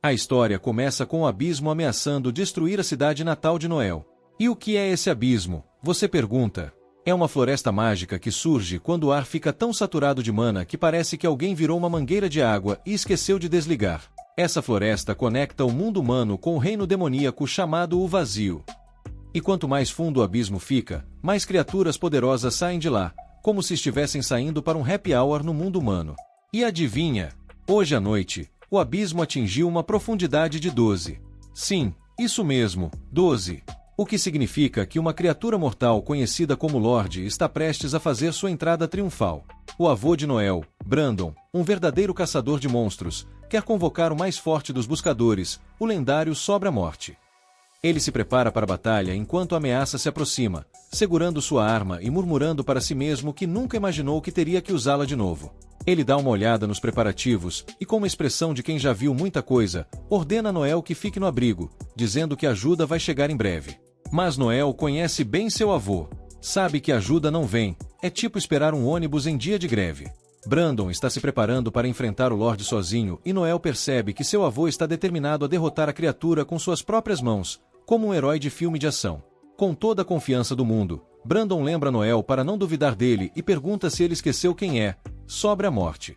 A história começa com o abismo ameaçando destruir a cidade natal de Noel. E o que é esse abismo? Você pergunta. É uma floresta mágica que surge quando o ar fica tão saturado de mana que parece que alguém virou uma mangueira de água e esqueceu de desligar. Essa floresta conecta o mundo humano com o reino demoníaco chamado o Vazio. E quanto mais fundo o abismo fica, mais criaturas poderosas saem de lá, como se estivessem saindo para um happy hour no mundo humano. E adivinha? Hoje à noite, o abismo atingiu uma profundidade de 12. Sim, isso mesmo, 12. O que significa que uma criatura mortal conhecida como Lorde está prestes a fazer sua entrada triunfal. O avô de Noel, Brandon, um verdadeiro caçador de monstros, quer convocar o mais forte dos buscadores, o lendário Sobra-Morte. Ele se prepara para a batalha enquanto a ameaça se aproxima, segurando sua arma e murmurando para si mesmo que nunca imaginou que teria que usá-la de novo. Ele dá uma olhada nos preparativos e, com uma expressão de quem já viu muita coisa, ordena a Noel que fique no abrigo, dizendo que a ajuda vai chegar em breve. Mas Noel conhece bem seu avô. Sabe que a ajuda não vem, é tipo esperar um ônibus em dia de greve. Brandon está se preparando para enfrentar o Lorde sozinho e Noel percebe que seu avô está determinado a derrotar a criatura com suas próprias mãos, como um herói de filme de ação. Com toda a confiança do mundo, Brandon lembra Noel para não duvidar dele e pergunta se ele esqueceu quem é. Sobra-Morte.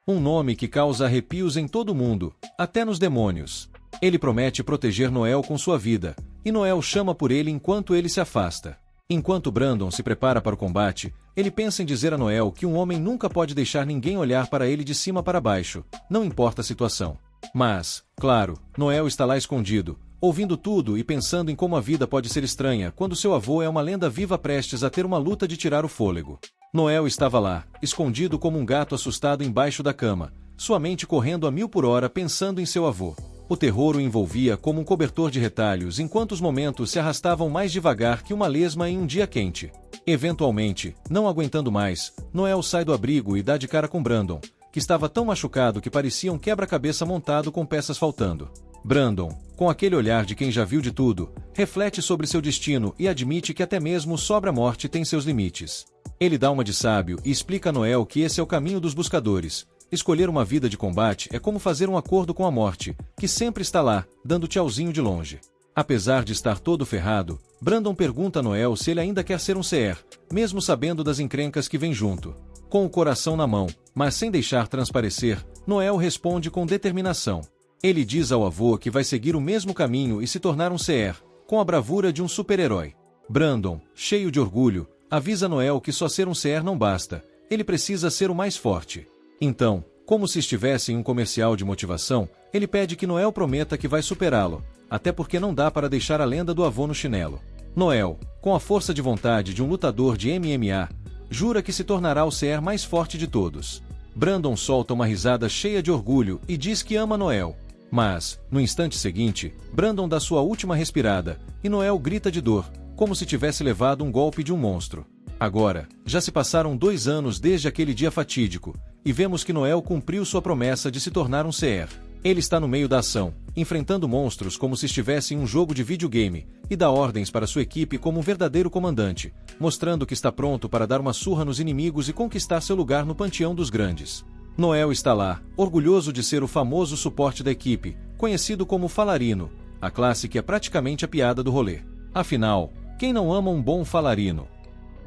Um nome que causa arrepios em todo mundo, até nos demônios. Ele promete proteger Noel com sua vida, e Noel chama por ele enquanto ele se afasta. Enquanto Brandon se prepara para o combate, ele pensa em dizer a Noel que um homem nunca pode deixar ninguém olhar para ele de cima para baixo, não importa a situação. Mas, claro, Noel está lá escondido, ouvindo tudo e pensando em como a vida pode ser estranha quando seu avô é uma lenda viva prestes a ter uma luta de tirar o fôlego. Noel estava lá, escondido como um gato assustado embaixo da cama, sua mente correndo a 1000 por hora pensando em seu avô. O terror o envolvia como um cobertor de retalhos enquanto os momentos se arrastavam mais devagar que uma lesma em um dia quente. Eventualmente, não aguentando mais, Noel sai do abrigo e dá de cara com Brandon, que estava tão machucado que parecia um quebra-cabeça montado com peças faltando. Brandon, com aquele olhar de quem já viu de tudo, reflete sobre seu destino e admite que até mesmo Sobra-Morte tem seus limites. Ele dá uma de sábio e explica a Noel que esse é o caminho dos buscadores. Escolher uma vida de combate é como fazer um acordo com a morte, que sempre está lá, dando tchauzinho de longe. Apesar de estar todo ferrado, Brandon pergunta a Noel se ele ainda quer ser um CR, mesmo sabendo das encrencas que vem junto. Com o coração na mão, mas sem deixar transparecer, Noel responde com determinação. Ele diz ao avô que vai seguir o mesmo caminho e se tornar um CR, com a bravura de um super-herói. Brandon, cheio de orgulho, avisa Noel que só ser um CR não basta, ele precisa ser o mais forte. Então, como se estivesse em um comercial de motivação, ele pede que Noel prometa que vai superá-lo, até porque não dá para deixar a lenda do avô no chinelo. Noel, com a força de vontade de um lutador de MMA, jura que se tornará o CR mais forte de todos. Brandon solta uma risada cheia de orgulho e diz que ama Noel. Mas, no instante seguinte, Brandon dá sua última respirada, e Noel grita de dor, como se tivesse levado um golpe de um monstro. Agora, já se passaram 2 anos desde aquele dia fatídico, e vemos que Noel cumpriu sua promessa de se tornar um CR. Ele está no meio da ação, enfrentando monstros como se estivesse em um jogo de videogame, e dá ordens para sua equipe como um verdadeiro comandante, mostrando que está pronto para dar uma surra nos inimigos e conquistar seu lugar no panteão dos grandes. Noel está lá, orgulhoso de ser o famoso suporte da equipe, conhecido como Falarino, a classe que é praticamente a piada do rolê. Afinal, quem não ama um bom Falarino?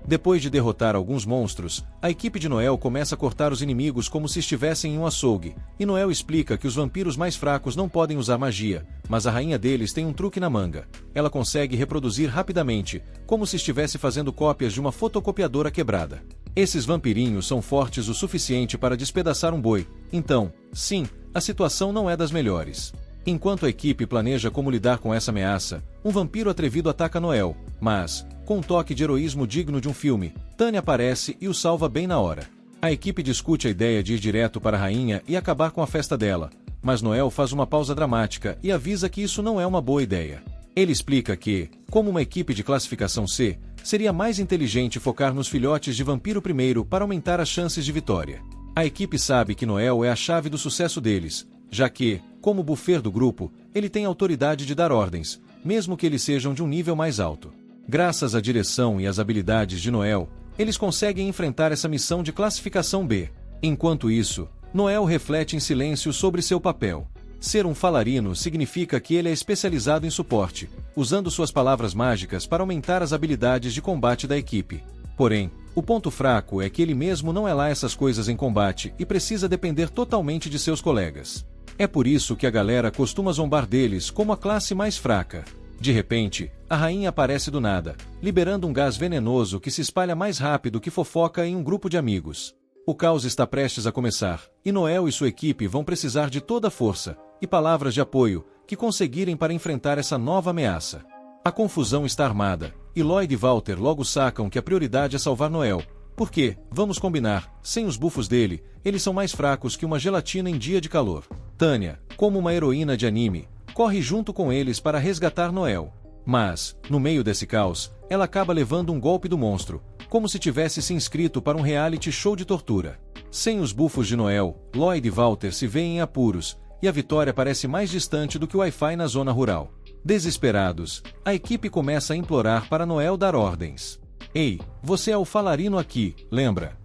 Depois de derrotar alguns monstros, a equipe de Noel começa a cortar os inimigos como se estivessem em um açougue, e Noel explica que os vampiros mais fracos não podem usar magia, mas a rainha deles tem um truque na manga. Ela consegue reproduzir rapidamente, como se estivesse fazendo cópias de uma fotocopiadora quebrada. Esses vampirinhos são fortes o suficiente para despedaçar um boi, então, sim, a situação não é das melhores. Enquanto a equipe planeja como lidar com essa ameaça, um vampiro atrevido ataca Noel, mas, com um toque de heroísmo digno de um filme, Tânia aparece e o salva bem na hora. A equipe discute a ideia de ir direto para a rainha e acabar com a festa dela, mas Noel faz uma pausa dramática e avisa que isso não é uma boa ideia. Ele explica que, como uma equipe de classificação C, seria mais inteligente focar nos filhotes de vampiro primeiro para aumentar as chances de vitória. A equipe sabe que Noel é a chave do sucesso deles, já que, como bufer do grupo, ele tem autoridade de dar ordens, mesmo que eles sejam de um nível mais alto. Graças à direção e às habilidades de Noel, eles conseguem enfrentar essa missão de classificação B. Enquanto isso, Noel reflete em silêncio sobre seu papel. Ser um falarino significa que ele é especializado em suporte, usando suas palavras mágicas para aumentar as habilidades de combate da equipe. Porém, o ponto fraco é que ele mesmo não é lá essas coisas em combate e precisa depender totalmente de seus colegas. É por isso que a galera costuma zombar deles como a classe mais fraca. De repente, a rainha aparece do nada, liberando um gás venenoso que se espalha mais rápido que fofoca em um grupo de amigos. O caos está prestes a começar, e Noel e sua equipe vão precisar de toda a força e palavras de apoio que conseguirem para enfrentar essa nova ameaça. A confusão está armada, e Lloyd e Walter logo sacam que a prioridade é salvar Noel, porque, vamos combinar, sem os bufos dele, eles são mais fracos que uma gelatina em dia de calor. Tânia, como uma heroína de anime, corre junto com eles para resgatar Noel. Mas, no meio desse caos, ela acaba levando um golpe do monstro, como se tivesse se inscrito para um reality show de tortura. Sem os bufos de Noel, Lloyd e Walter se veem em apuros, e a vitória parece mais distante do que o Wi-Fi na zona rural. Desesperados, a equipe começa a implorar para Noel dar ordens. Ei, você é o falarino aqui, lembra?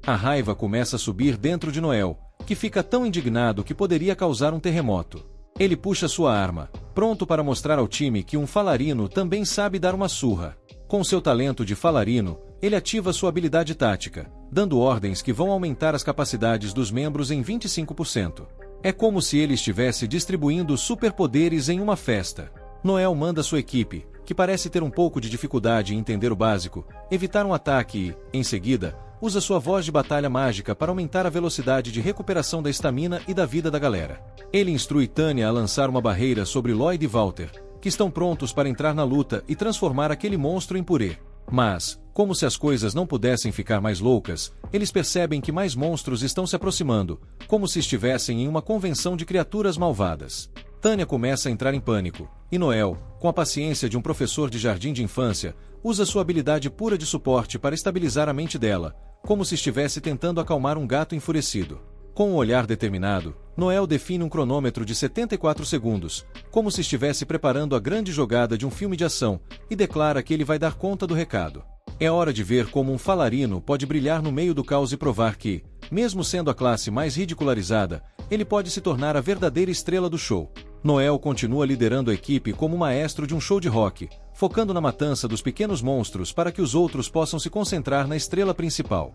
A raiva começa a subir dentro de Noel, que fica tão indignado que poderia causar um terremoto. Ele puxa sua arma, pronto para mostrar ao time que um falarino também sabe dar uma surra. Com seu talento de falarino, ele ativa sua habilidade tática, dando ordens que vão aumentar as capacidades dos membros em 25%. É como se ele estivesse distribuindo superpoderes em uma festa. Noel manda sua equipe, que parece ter um pouco de dificuldade em entender o básico, evitar um ataque e, em seguida, usa sua voz de batalha mágica para aumentar a velocidade de recuperação da estamina e da vida da galera. Ele instrui Tânia a lançar uma barreira sobre Lloyd e Walter, que estão prontos para entrar na luta e transformar aquele monstro em purê. Mas, como se as coisas não pudessem ficar mais loucas, eles percebem que mais monstros estão se aproximando, como se estivessem em uma convenção de criaturas malvadas. Tânia começa a entrar em pânico, e Noel, com a paciência de um professor de jardim de infância, usa sua habilidade pura de suporte para estabilizar a mente dela, como se estivesse tentando acalmar um gato enfurecido. Com um olhar determinado, Noel define um cronômetro de 74 segundos, como se estivesse preparando a grande jogada de um filme de ação, e declara que ele vai dar conta do recado. É hora de ver como um falarino pode brilhar no meio do caos e provar que, mesmo sendo a classe mais ridicularizada, ele pode se tornar a verdadeira estrela do show. Noel continua liderando a equipe como maestro de um show de rock, focando na matança dos pequenos monstros para que os outros possam se concentrar na estrela principal.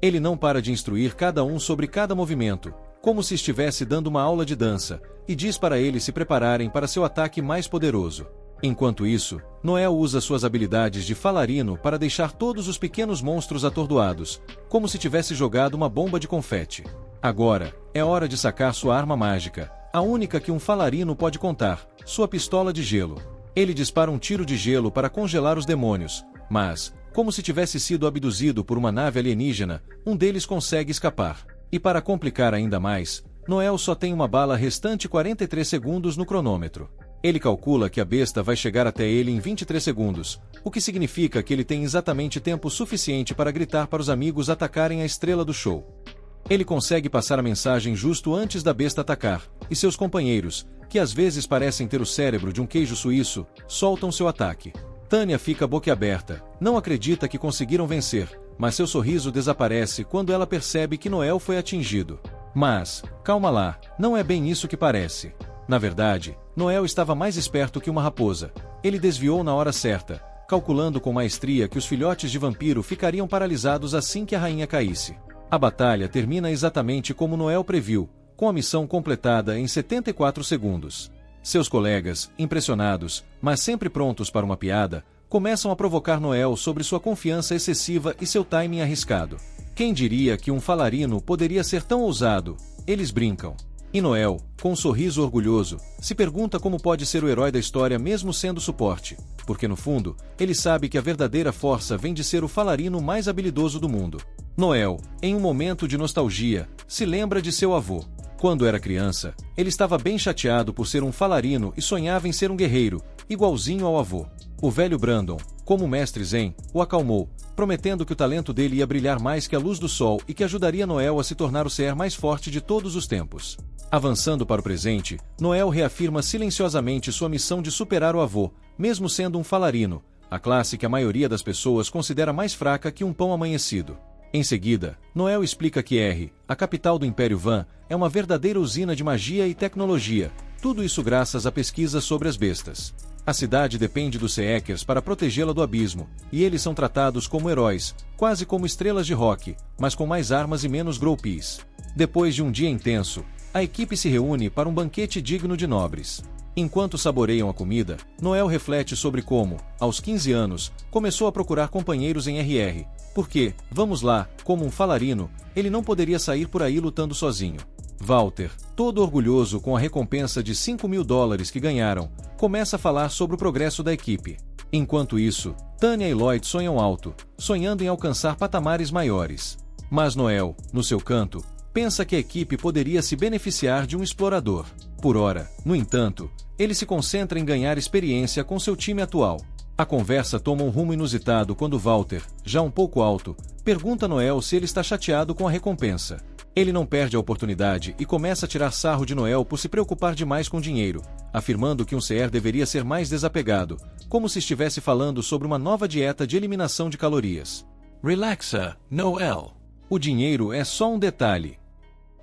Ele não para de instruir cada um sobre cada movimento, como se estivesse dando uma aula de dança, e diz para eles se prepararem para seu ataque mais poderoso. Enquanto isso, Noel usa suas habilidades de falarino para deixar todos os pequenos monstros atordoados, como se tivesse jogado uma bomba de confete. Agora, é hora de sacar sua arma mágica, a única que um falarino pode contar, sua pistola de gelo. Ele dispara um tiro de gelo para congelar os demônios, mas, como se tivesse sido abduzido por uma nave alienígena, um deles consegue escapar. E para complicar ainda mais, Noel só tem uma bala restante 43 segundos no cronômetro. Ele calcula que a besta vai chegar até ele em 23 segundos, o que significa que ele tem exatamente tempo suficiente para gritar para os amigos atacarem a estrela do show. Ele consegue passar a mensagem justo antes da besta atacar, e seus companheiros, que às vezes parecem ter o cérebro de um queijo suíço, soltam seu ataque. Tânia fica boquiaberta, não acredita que conseguiram vencer, mas seu sorriso desaparece quando ela percebe que Noel foi atingido. Mas, calma lá, não é bem isso que parece. Na verdade, Noel estava mais esperto que uma raposa. Ele desviou na hora certa, calculando com maestria que os filhotes de vampiro ficariam paralisados assim que a rainha caísse. A batalha termina exatamente como Noel previu, com a missão completada em 74 segundos. Seus colegas, impressionados, mas sempre prontos para uma piada, começam a provocar Noel sobre sua confiança excessiva e seu timing arriscado. Quem diria que um falarino poderia ser tão ousado? Eles brincam. E Noel, com um sorriso orgulhoso, se pergunta como pode ser o herói da história mesmo sendo suporte, porque no fundo, ele sabe que a verdadeira força vem de ser o falarino mais habilidoso do mundo. Noel, em um momento de nostalgia, se lembra de seu avô. Quando era criança, ele estava bem chateado por ser um falarino e sonhava em ser um guerreiro, igualzinho ao avô. O velho Brandon, como mestre Zen, o acalmou, prometendo que o talento dele ia brilhar mais que a luz do sol e que ajudaria Noel a se tornar o ser mais forte de todos os tempos. Avançando para o presente, Noel reafirma silenciosamente sua missão de superar o avô, mesmo sendo um falarino, a classe que a maioria das pessoas considera mais fraca que um pão amanhecido. Em seguida, Noel explica que R, a capital do Império Van, é uma verdadeira usina de magia e tecnologia, tudo isso graças à pesquisa sobre as bestas. A cidade depende dos Seekers para protegê-la do abismo, e eles são tratados como heróis, quase como estrelas de rock, mas com mais armas e menos groupies. Depois de um dia intenso, a equipe se reúne para um banquete digno de nobres. Enquanto saboreiam a comida, Noel reflete sobre como, aos 15 anos, começou a procurar companheiros em RR, porque, vamos lá, como um falarino, ele não poderia sair por aí lutando sozinho. Walter, todo orgulhoso com a recompensa de $5.000 que ganharam, começa a falar sobre o progresso da equipe. Enquanto isso, Tanya e Lloyd sonham alto, sonhando em alcançar patamares maiores. Mas Noel, no seu canto, pensa que a equipe poderia se beneficiar de um explorador. Por ora, no entanto, ele se concentra em ganhar experiência com seu time atual. A conversa toma um rumo inusitado quando Walter, já um pouco alto, pergunta a Noel se ele está chateado com a recompensa. Ele não perde a oportunidade e começa a tirar sarro de Noel por se preocupar demais com dinheiro, afirmando que um CR deveria ser mais desapegado, como se estivesse falando sobre uma nova dieta de eliminação de calorias. Relaxa, Noel. O dinheiro é só um detalhe.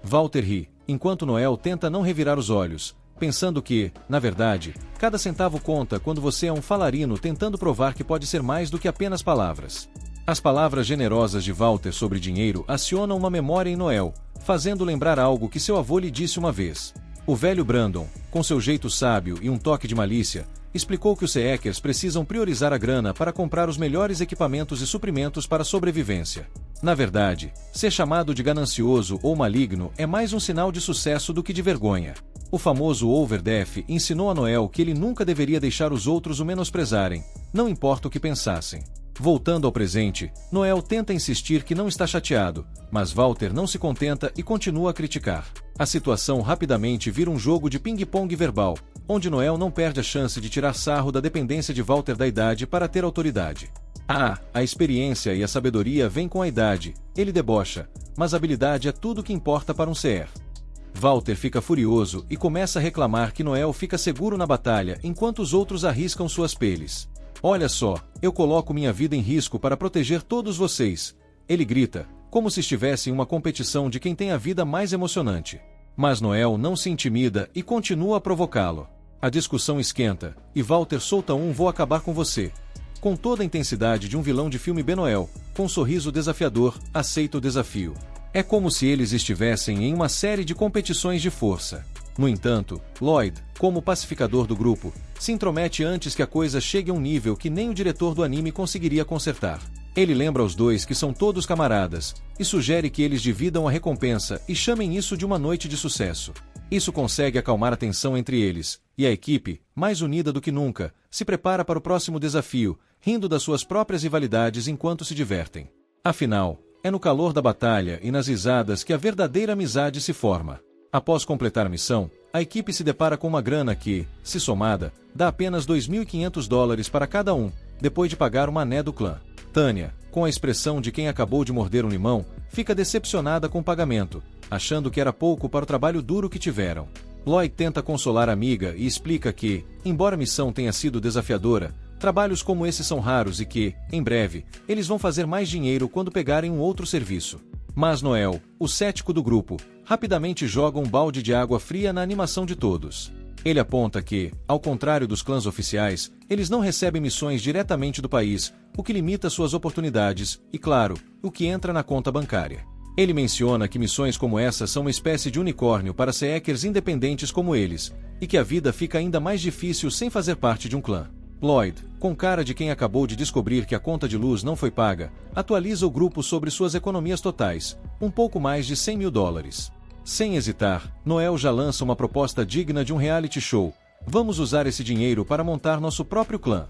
Walter ri, enquanto Noel tenta não revirar os olhos, pensando que, na verdade, cada centavo conta quando você é um falarino tentando provar que pode ser mais do que apenas palavras. As palavras generosas de Walter sobre dinheiro acionam uma memória em Noel, fazendo lembrar algo que seu avô lhe disse uma vez. O velho Brandon, com seu jeito sábio e um toque de malícia, explicou que os Seekers precisam priorizar a grana para comprar os melhores equipamentos e suprimentos para a sobrevivência. Na verdade, ser chamado de ganancioso ou maligno é mais um sinal de sucesso do que de vergonha. O famoso Overdef ensinou a Noel que ele nunca deveria deixar os outros o menosprezarem, não importa o que pensassem. Voltando ao presente, Noel tenta insistir que não está chateado, mas Walter não se contenta e continua a criticar. A situação rapidamente vira um jogo de ping-pong verbal, onde Noel não perde a chance de tirar sarro da dependência de Walter da idade para ter autoridade. A experiência e a sabedoria vêm com a idade, ele debocha, mas a habilidade é tudo que importa para um CR. Walter fica furioso e começa a reclamar que Noel fica seguro na batalha enquanto os outros arriscam suas peles. Olha só, eu coloco minha vida em risco para proteger todos vocês, ele grita, como se estivesse em uma competição de quem tem a vida mais emocionante. Mas Noel não se intimida e continua a provocá-lo. A discussão esquenta, e Walter solta um "vou acabar com você". Com toda a intensidade de um vilão de filme B. Noel, com um sorriso desafiador, aceita o desafio. É como se eles estivessem em uma série de competições de força. No entanto, Lloyd, como pacificador do grupo, se intromete antes que a coisa chegue a um nível que nem o diretor do anime conseguiria consertar. Ele lembra aos dois que são todos camaradas, e sugere que eles dividam a recompensa e chamem isso de uma noite de sucesso. Isso consegue acalmar a tensão entre eles, e a equipe, mais unida do que nunca, se prepara para o próximo desafio, rindo das suas próprias rivalidades enquanto se divertem. Afinal, é no calor da batalha e nas risadas que a verdadeira amizade se forma. Após completar a missão, a equipe se depara com uma grana que, se somada, dá apenas $2.500 para cada um, depois de pagar uma ané do clã. Tanya, com a expressão de quem acabou de morder um limão, fica decepcionada com o pagamento, achando que era pouco para o trabalho duro que tiveram. Lloyd tenta consolar a amiga e explica que, embora a missão tenha sido desafiadora, trabalhos como esses são raros e que, em breve, eles vão fazer mais dinheiro quando pegarem um outro serviço. Mas Noel, o cético do grupo, rapidamente joga um balde de água fria na animação de todos. Ele aponta que, ao contrário dos clãs oficiais, eles não recebem missões diretamente do país, o que limita suas oportunidades e, claro, o que entra na conta bancária. Ele menciona que missões como essa são uma espécie de unicórnio para Seekers independentes como eles, e que a vida fica ainda mais difícil sem fazer parte de um clã. Lloyd, com cara de quem acabou de descobrir que a conta de luz não foi paga, atualiza o grupo sobre suas economias totais, um pouco mais de $100.000. Sem hesitar, Noel já lança uma proposta digna de um reality show. Vamos usar esse dinheiro para montar nosso próprio clã.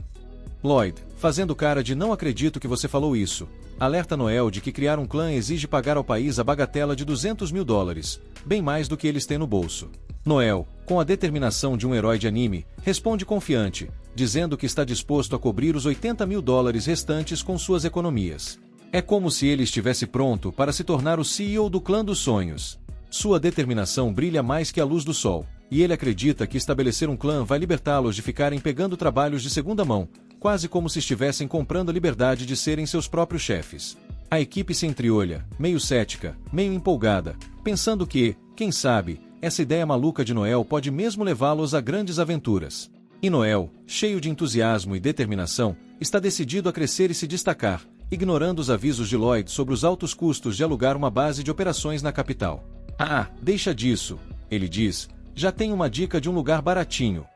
Lloyd, fazendo cara de não acredito que você falou isso, alerta Noel de que criar um clã exige pagar ao país a bagatela de $200.000, bem mais do que eles têm no bolso. Noel, com a determinação de um herói de anime, responde confiante, dizendo que está disposto a cobrir os $80.000 restantes com suas economias. É como se ele estivesse pronto para se tornar o CEO do clã dos sonhos. Sua determinação brilha mais que a luz do sol, e ele acredita que estabelecer um clã vai libertá-los de ficarem pegando trabalhos de segunda mão, quase como se estivessem comprando a liberdade de serem seus próprios chefes. A equipe se entreolha, meio cética, meio empolgada, pensando que, quem sabe, essa ideia maluca de Noel pode mesmo levá-los a grandes aventuras. E Noel, cheio de entusiasmo e determinação, está decidido a crescer e se destacar, ignorando os avisos de Lloyd sobre os altos custos de alugar uma base de operações na capital. Ah, deixa disso, ele diz, já tem uma dica de um lugar baratinho.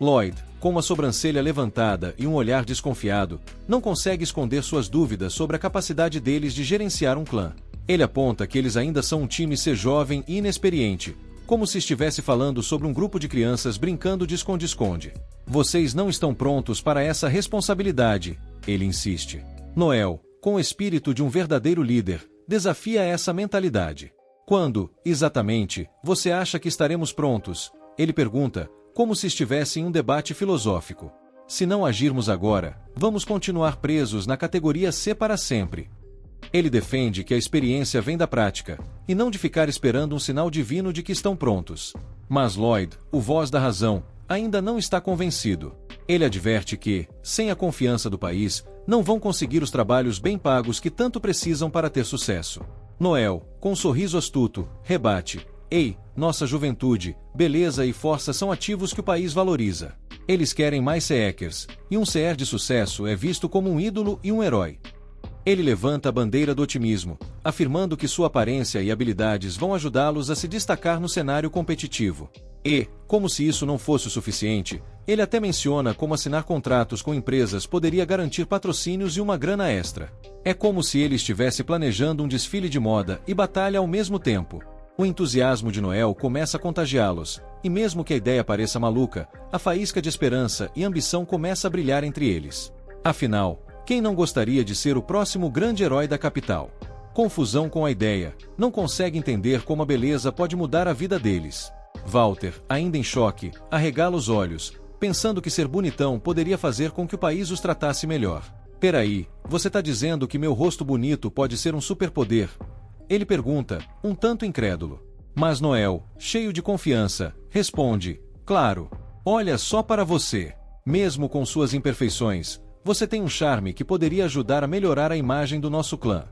Lloyd, com uma sobrancelha levantada e um olhar desconfiado, não consegue esconder suas dúvidas sobre a capacidade deles de gerenciar um clã. Ele aponta que eles ainda são um time C jovem e inexperiente, como se estivesse falando sobre um grupo de crianças brincando de esconde-esconde. Vocês não estão prontos para essa responsabilidade, ele insiste. Noel, com o espírito de um verdadeiro líder, desafia essa mentalidade. Quando, exatamente, você acha que estaremos prontos? Ele pergunta, como se estivesse em um debate filosófico. Se não agirmos agora, vamos continuar presos na categoria C para sempre. Ele defende que a experiência vem da prática, e não de ficar esperando um sinal divino de que estão prontos. Mas Lloyd, o voz da razão, ainda não está convencido. Ele adverte que, sem a confiança do país, não vão conseguir os trabalhos bem pagos que tanto precisam para ter sucesso. Noel, com um sorriso astuto, rebate: ei, nossa juventude, beleza e força são ativos que o país valoriza. Eles querem mais CEkers, e um CR de sucesso é visto como um ídolo e um herói. Ele levanta a bandeira do otimismo, afirmando que sua aparência e habilidades vão ajudá-los a se destacar no cenário competitivo. E, como se isso não fosse o suficiente, ele até menciona como assinar contratos com empresas poderia garantir patrocínios e uma grana extra. É como se ele estivesse planejando um desfile de moda e batalha ao mesmo tempo. O entusiasmo de Noel começa a contagiá-los, e mesmo que a ideia pareça maluca, a faísca de esperança e ambição começa a brilhar entre eles. Afinal, quem não gostaria de ser o próximo grande herói da capital? Confusão com a ideia, não consegue entender como a beleza pode mudar a vida deles. Walter, ainda em choque, arregala os olhos, pensando que ser bonitão poderia fazer com que o país os tratasse melhor. Peraí, você tá dizendo que meu rosto bonito pode ser um superpoder? Ele pergunta, um tanto incrédulo. Mas Noel, cheio de confiança, responde, claro, olha só para você. Mesmo com suas imperfeições, você tem um charme que poderia ajudar a melhorar a imagem do nosso clã.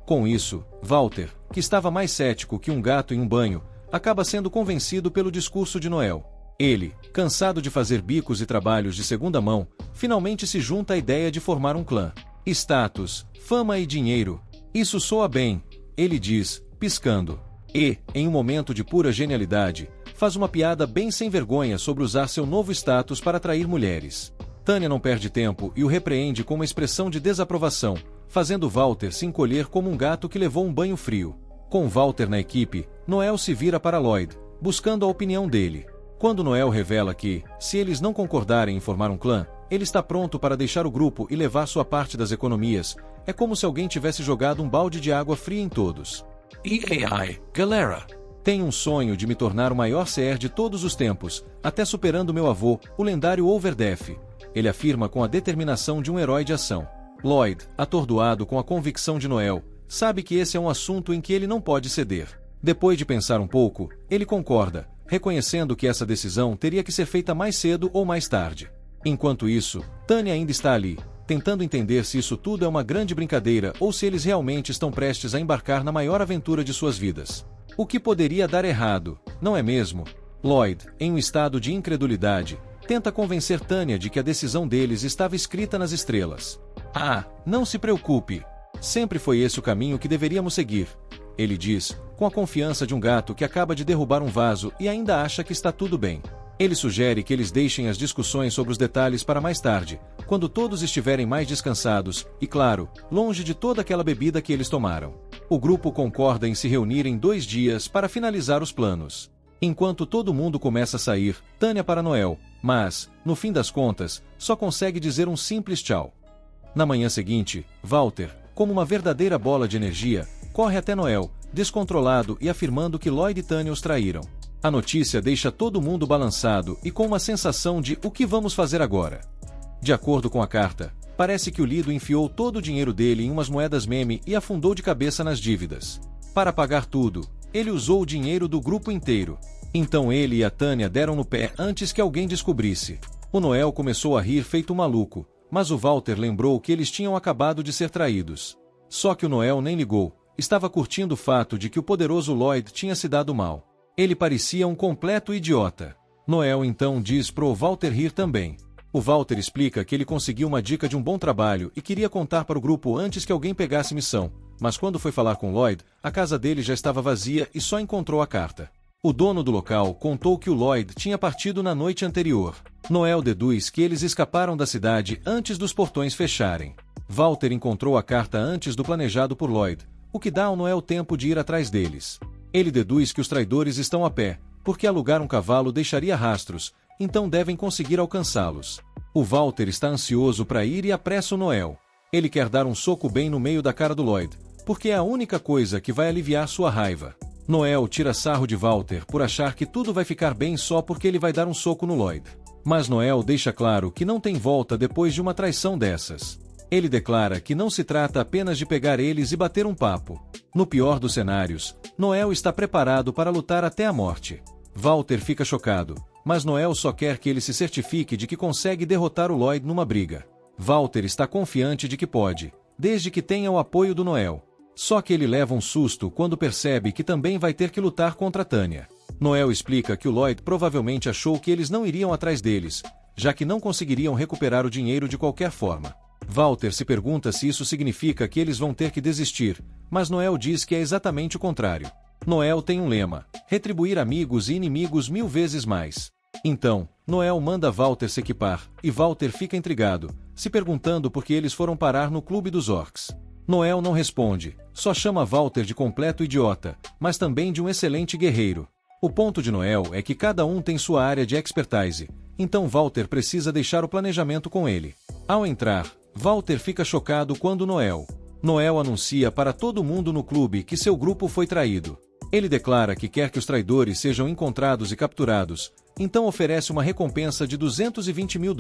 Com isso, Walter, que estava mais cético que um gato em um banho, acaba sendo convencido pelo discurso de Noel. Ele, cansado de fazer bicos e trabalhos de segunda mão, finalmente se junta à ideia de formar um clã. Status, fama e dinheiro. Isso soa bem, ele diz, piscando. E, em um momento de pura genialidade, faz uma piada bem sem vergonha sobre usar seu novo status para atrair mulheres. Tânia não perde tempo e o repreende com uma expressão de desaprovação, fazendo Walter se encolher como um gato que levou um banho frio. Com Walter na equipe, Noel se vira para Lloyd, buscando a opinião dele. Quando Noel revela que, se eles não concordarem em formar um clã, ele está pronto para deixar o grupo e levar sua parte das economias, é como se alguém tivesse jogado um balde de água fria em todos. EAI, galera. Tenho um sonho de me tornar o maior CR de todos os tempos, até superando meu avô, o lendário Overdef. Ele afirma com a determinação de um herói de ação. Lloyd, atordoado com a convicção de Noel, sabe que esse é um assunto em que ele não pode ceder. Depois de pensar um pouco, ele concorda, reconhecendo que essa decisão teria que ser feita mais cedo ou mais tarde. Enquanto isso, Tânia ainda está ali, tentando entender se isso tudo é uma grande brincadeira ou se eles realmente estão prestes a embarcar na maior aventura de suas vidas. O que poderia dar errado, não é mesmo? Lloyd, em um estado de incredulidade, tenta convencer Tânia de que a decisão deles estava escrita nas estrelas. Ah, não se preocupe. Sempre foi esse o caminho que deveríamos seguir, ele diz, com a confiança de um gato que acaba de derrubar um vaso e ainda acha que está tudo bem. Ele sugere que eles deixem as discussões sobre os detalhes para mais tarde, quando todos estiverem mais descansados e, claro, longe de toda aquela bebida que eles tomaram. O grupo concorda em se reunir em 2 dias para finalizar os planos. Enquanto todo mundo começa a sair, Tânia para Noel, mas, no fim das contas, só consegue dizer um simples tchau. Na manhã seguinte, Walter, como uma verdadeira bola de energia, corre até Noel, descontrolado e afirmando que Lloyd e Tânia os traíram. A notícia deixa todo mundo balançado e com uma sensação de o que vamos fazer agora. De acordo com a carta, parece que o Lido enfiou todo o dinheiro dele em umas moedas meme e afundou de cabeça nas dívidas. Para pagar tudo, ele usou o dinheiro do grupo inteiro. Então ele e a Tânia deram no pé antes que alguém descobrisse. O Noel começou a rir feito maluco, mas o Walter lembrou que eles tinham acabado de ser traídos. Só que o Noel nem ligou, estava curtindo o fato de que o poderoso Lloyd tinha se dado mal. Ele parecia um completo idiota. Noel então diz pro Walter rir também. O Walter explica que ele conseguiu uma dica de um bom trabalho e queria contar para o grupo antes que alguém pegasse missão, mas quando foi falar com Lloyd, a casa dele já estava vazia e só encontrou a carta. O dono do local contou que o Lloyd tinha partido na noite anterior. Noel deduz que eles escaparam da cidade antes dos portões fecharem. Walter encontrou a carta antes do planejado por Lloyd, o que dá ao Noel tempo de ir atrás deles. Ele deduz que os traidores estão a pé, porque alugar um cavalo deixaria rastros, então devem conseguir alcançá-los. O Walter está ansioso para ir e apressa o Noel. Ele quer dar um soco bem no meio da cara do Lloyd, porque é a única coisa que vai aliviar sua raiva. Noel tira sarro de Walter por achar que tudo vai ficar bem só porque ele vai dar um soco no Lloyd. Mas Noel deixa claro que não tem volta depois de uma traição dessas. Ele declara que não se trata apenas de pegar eles e bater um papo. No pior dos cenários, Noel está preparado para lutar até a morte. Walter fica chocado, mas Noel só quer que ele se certifique de que consegue derrotar o Lloyd numa briga. Walter está confiante de que pode, desde que tenha o apoio do Noel. Só que ele leva um susto quando percebe que também vai ter que lutar contra Tanya. Noel explica que o Lloyd provavelmente achou que eles não iriam atrás deles, já que não conseguiriam recuperar o dinheiro de qualquer forma. Walter se pergunta se isso significa que eles vão ter que desistir, mas Noel diz que é exatamente o contrário. Noel tem um lema: retribuir amigos e inimigos 1000 vezes mais. Então, Noel manda Walter se equipar, e Walter fica intrigado, se perguntando por que eles foram parar no clube dos orcs. Noel não responde, só chama Walter de completo idiota, mas também de um excelente guerreiro. O ponto de Noel é que cada um tem sua área de expertise, então Walter precisa deixar o planejamento com ele. Ao entrar, Walter fica chocado quando Noel anuncia para todo mundo no clube que seu grupo foi traído. Ele declara que quer que os traidores sejam encontrados e capturados, então oferece uma recompensa de $220 mil.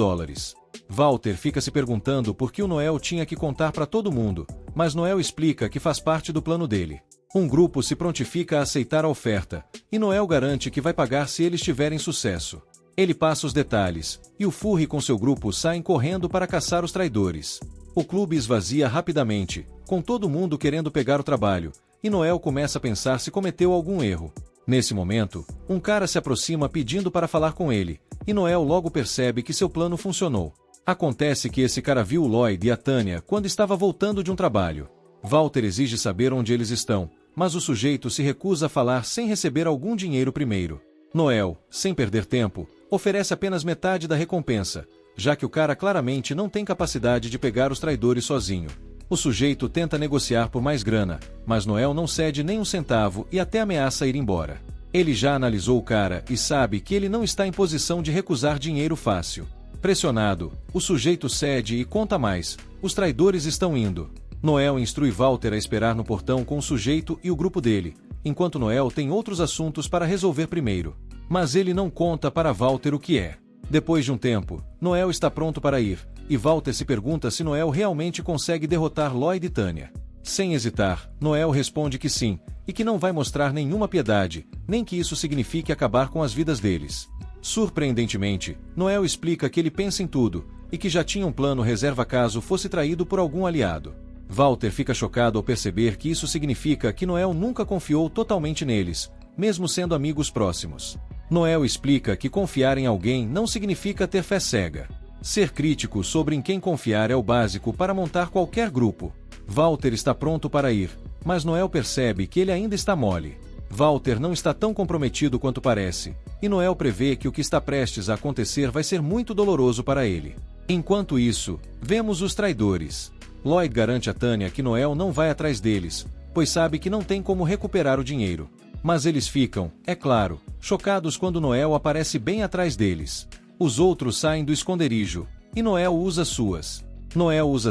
Walter fica se perguntando por que o Noel tinha que contar para todo mundo, mas Noel explica que faz parte do plano dele. Um grupo se prontifica a aceitar a oferta, e Noel garante que vai pagar se eles tiverem sucesso. Ele passa os detalhes, e o Furry com seu grupo saem correndo para caçar os traidores. O clube esvazia rapidamente, com todo mundo querendo pegar o trabalho, e Noel começa a pensar se cometeu algum erro. Nesse momento, um cara se aproxima pedindo para falar com ele, e Noel logo percebe que seu plano funcionou. Acontece que esse cara viu o Lloyd e a Tanya quando estava voltando de um trabalho. Walter exige saber onde eles estão, mas o sujeito se recusa a falar sem receber algum dinheiro primeiro. Noel, sem perder tempo, oferece apenas metade da recompensa, já que o cara claramente não tem capacidade de pegar os traidores sozinho. O sujeito tenta negociar por mais grana, mas Noel não cede nem um centavo e até ameaça ir embora. Ele já analisou o cara e sabe que ele não está em posição de recusar dinheiro fácil. Pressionado, o sujeito cede e conta mais: os traidores estão indo. Noel instrui Walter a esperar no portão com o sujeito e o grupo dele, enquanto Noel tem outros assuntos para resolver primeiro. Mas ele não conta para Walter o que é. Depois de um tempo, Noel está pronto para ir, e Walter se pergunta se Noel realmente consegue derrotar Lloyd e Tanya. Sem hesitar, Noel responde que sim, e que não vai mostrar nenhuma piedade, nem que isso signifique acabar com as vidas deles. Surpreendentemente, Noel explica que ele pensa em tudo, e que já tinha um plano reserva caso fosse traído por algum aliado. Walter fica chocado ao perceber que isso significa que Noel nunca confiou totalmente neles, mesmo sendo amigos próximos. Noel explica que confiar em alguém não significa ter fé cega. Ser crítico sobre em quem confiar é o básico para montar qualquer grupo. Walter está pronto para ir, mas Noel percebe que ele ainda está mole. Walter não está tão comprometido quanto parece, e Noel prevê que o que está prestes a acontecer vai ser muito doloroso para ele. Enquanto isso, vemos os traidores. Lloyd garante a Tanya que Noel não vai atrás deles, pois sabe que não tem como recuperar o dinheiro. Mas eles ficam, é claro, chocados quando Noel aparece bem atrás deles. Os outros saem do esconderijo, e Noel usa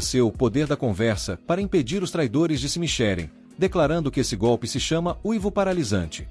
seu poder da conversa para impedir os traidores de se mexerem, declarando que esse golpe se chama uivo paralisante.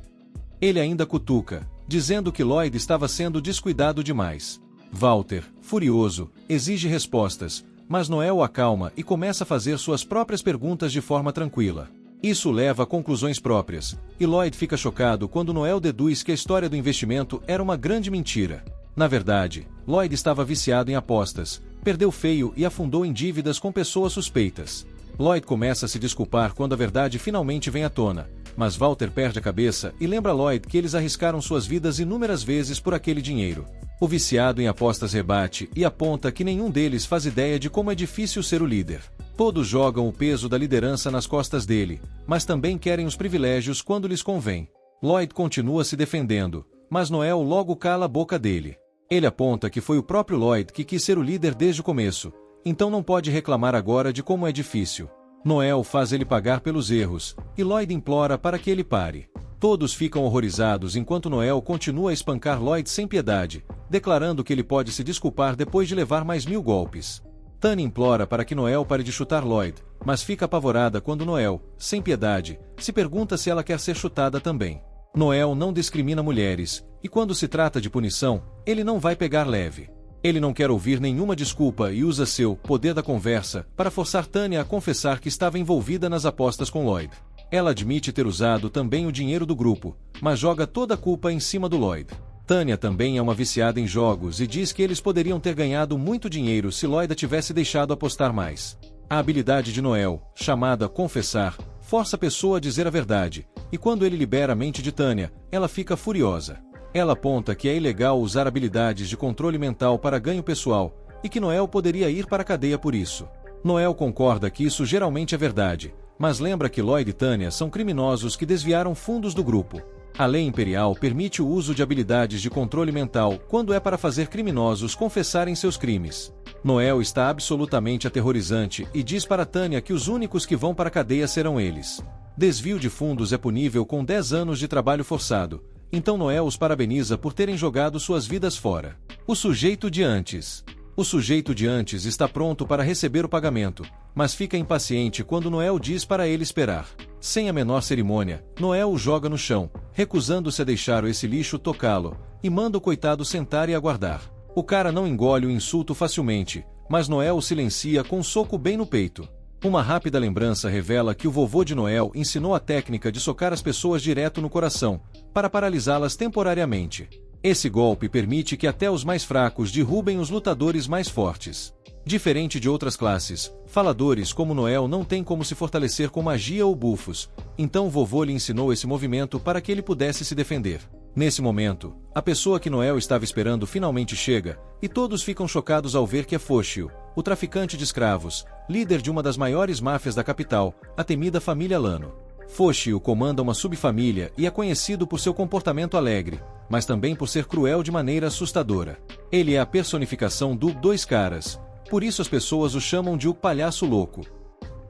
Ele ainda cutuca, dizendo que Lloyd estava sendo descuidado demais. Walter, furioso, exige respostas, mas Noel o acalma e começa a fazer suas próprias perguntas de forma tranquila. Isso leva a conclusões próprias, e Lloyd fica chocado quando Noel deduz que a história do investimento era uma grande mentira. Na verdade, Lloyd estava viciado em apostas, perdeu feio e afundou em dívidas com pessoas suspeitas. Lloyd começa a se desculpar quando a verdade finalmente vem à tona, mas Walter perde a cabeça e lembra Lloyd que eles arriscaram suas vidas inúmeras vezes por aquele dinheiro. O viciado em apostas rebate e aponta que nenhum deles faz ideia de como é difícil ser o líder. Todos jogam o peso da liderança nas costas dele, mas também querem os privilégios quando lhes convém. Lloyd continua se defendendo, mas Noel logo cala a boca dele. Ele aponta que foi o próprio Lloyd que quis ser o líder desde o começo, então não pode reclamar agora de como é difícil. Noel faz ele pagar pelos erros, e Lloyd implora para que ele pare. Todos ficam horrorizados enquanto Noel continua a espancar Lloyd sem piedade, declarando que ele pode se desculpar depois de levar mais 1000 golpes. Tanya implora para que Noel pare de chutar Lloyd, mas fica apavorada quando Noel, sem piedade, se pergunta se ela quer ser chutada também. Noel não discrimina mulheres, e quando se trata de punição, ele não vai pegar leve. Ele não quer ouvir nenhuma desculpa e usa seu poder da conversa para forçar Tanya a confessar que estava envolvida nas apostas com Lloyd. Ela admite ter usado também o dinheiro do grupo, mas joga toda a culpa em cima do Lloyd. Tanya também é uma viciada em jogos e diz que eles poderiam ter ganhado muito dinheiro se Lloyd a tivesse deixado apostar mais. A habilidade de Noel, chamada confessar, força a pessoa a dizer a verdade, e quando ele libera a mente de Tanya, ela fica furiosa. Ela aponta que é ilegal usar habilidades de controle mental para ganho pessoal, e que Noel poderia ir para a cadeia por isso. Noel concorda que isso geralmente é verdade, mas lembra que Lloyd e Tanya são criminosos que desviaram fundos do grupo. A lei imperial permite o uso de habilidades de controle mental quando é para fazer criminosos confessarem seus crimes. Noel está absolutamente aterrorizante e diz para Tanya que os únicos que vão para a cadeia serão eles. Desvio de fundos é punível com 10 anos de trabalho forçado, então Noel os parabeniza por terem jogado suas vidas fora. O sujeito de antes. O sujeito de antes está pronto para receber o pagamento, mas fica impaciente quando Noel diz para ele esperar. Sem a menor cerimônia, Noel o joga no chão, recusando-se a deixar esse lixo tocá-lo, e manda o coitado sentar e aguardar. O cara não engole o insulto facilmente, mas Noel o silencia com um soco bem no peito. Uma rápida lembrança revela que o vovô de Noel ensinou a técnica de socar as pessoas direto no coração, para paralisá-las temporariamente. Esse golpe permite que até os mais fracos derrubem os lutadores mais fortes. Diferente de outras classes, faladores como Noel não têm como se fortalecer com magia ou bufos, então o vovô lhe ensinou esse movimento para que ele pudesse se defender. Nesse momento, a pessoa que Noel estava esperando finalmente chega, e todos ficam chocados ao ver que é Foshio, o traficante de escravos, líder de uma das maiores máfias da capital, a temida família Lano. Foshio comanda uma subfamília e é conhecido por seu comportamento alegre, mas também por ser cruel de maneira assustadora. Ele é a personificação do Dois Caras, por isso as pessoas o chamam de o Palhaço Louco.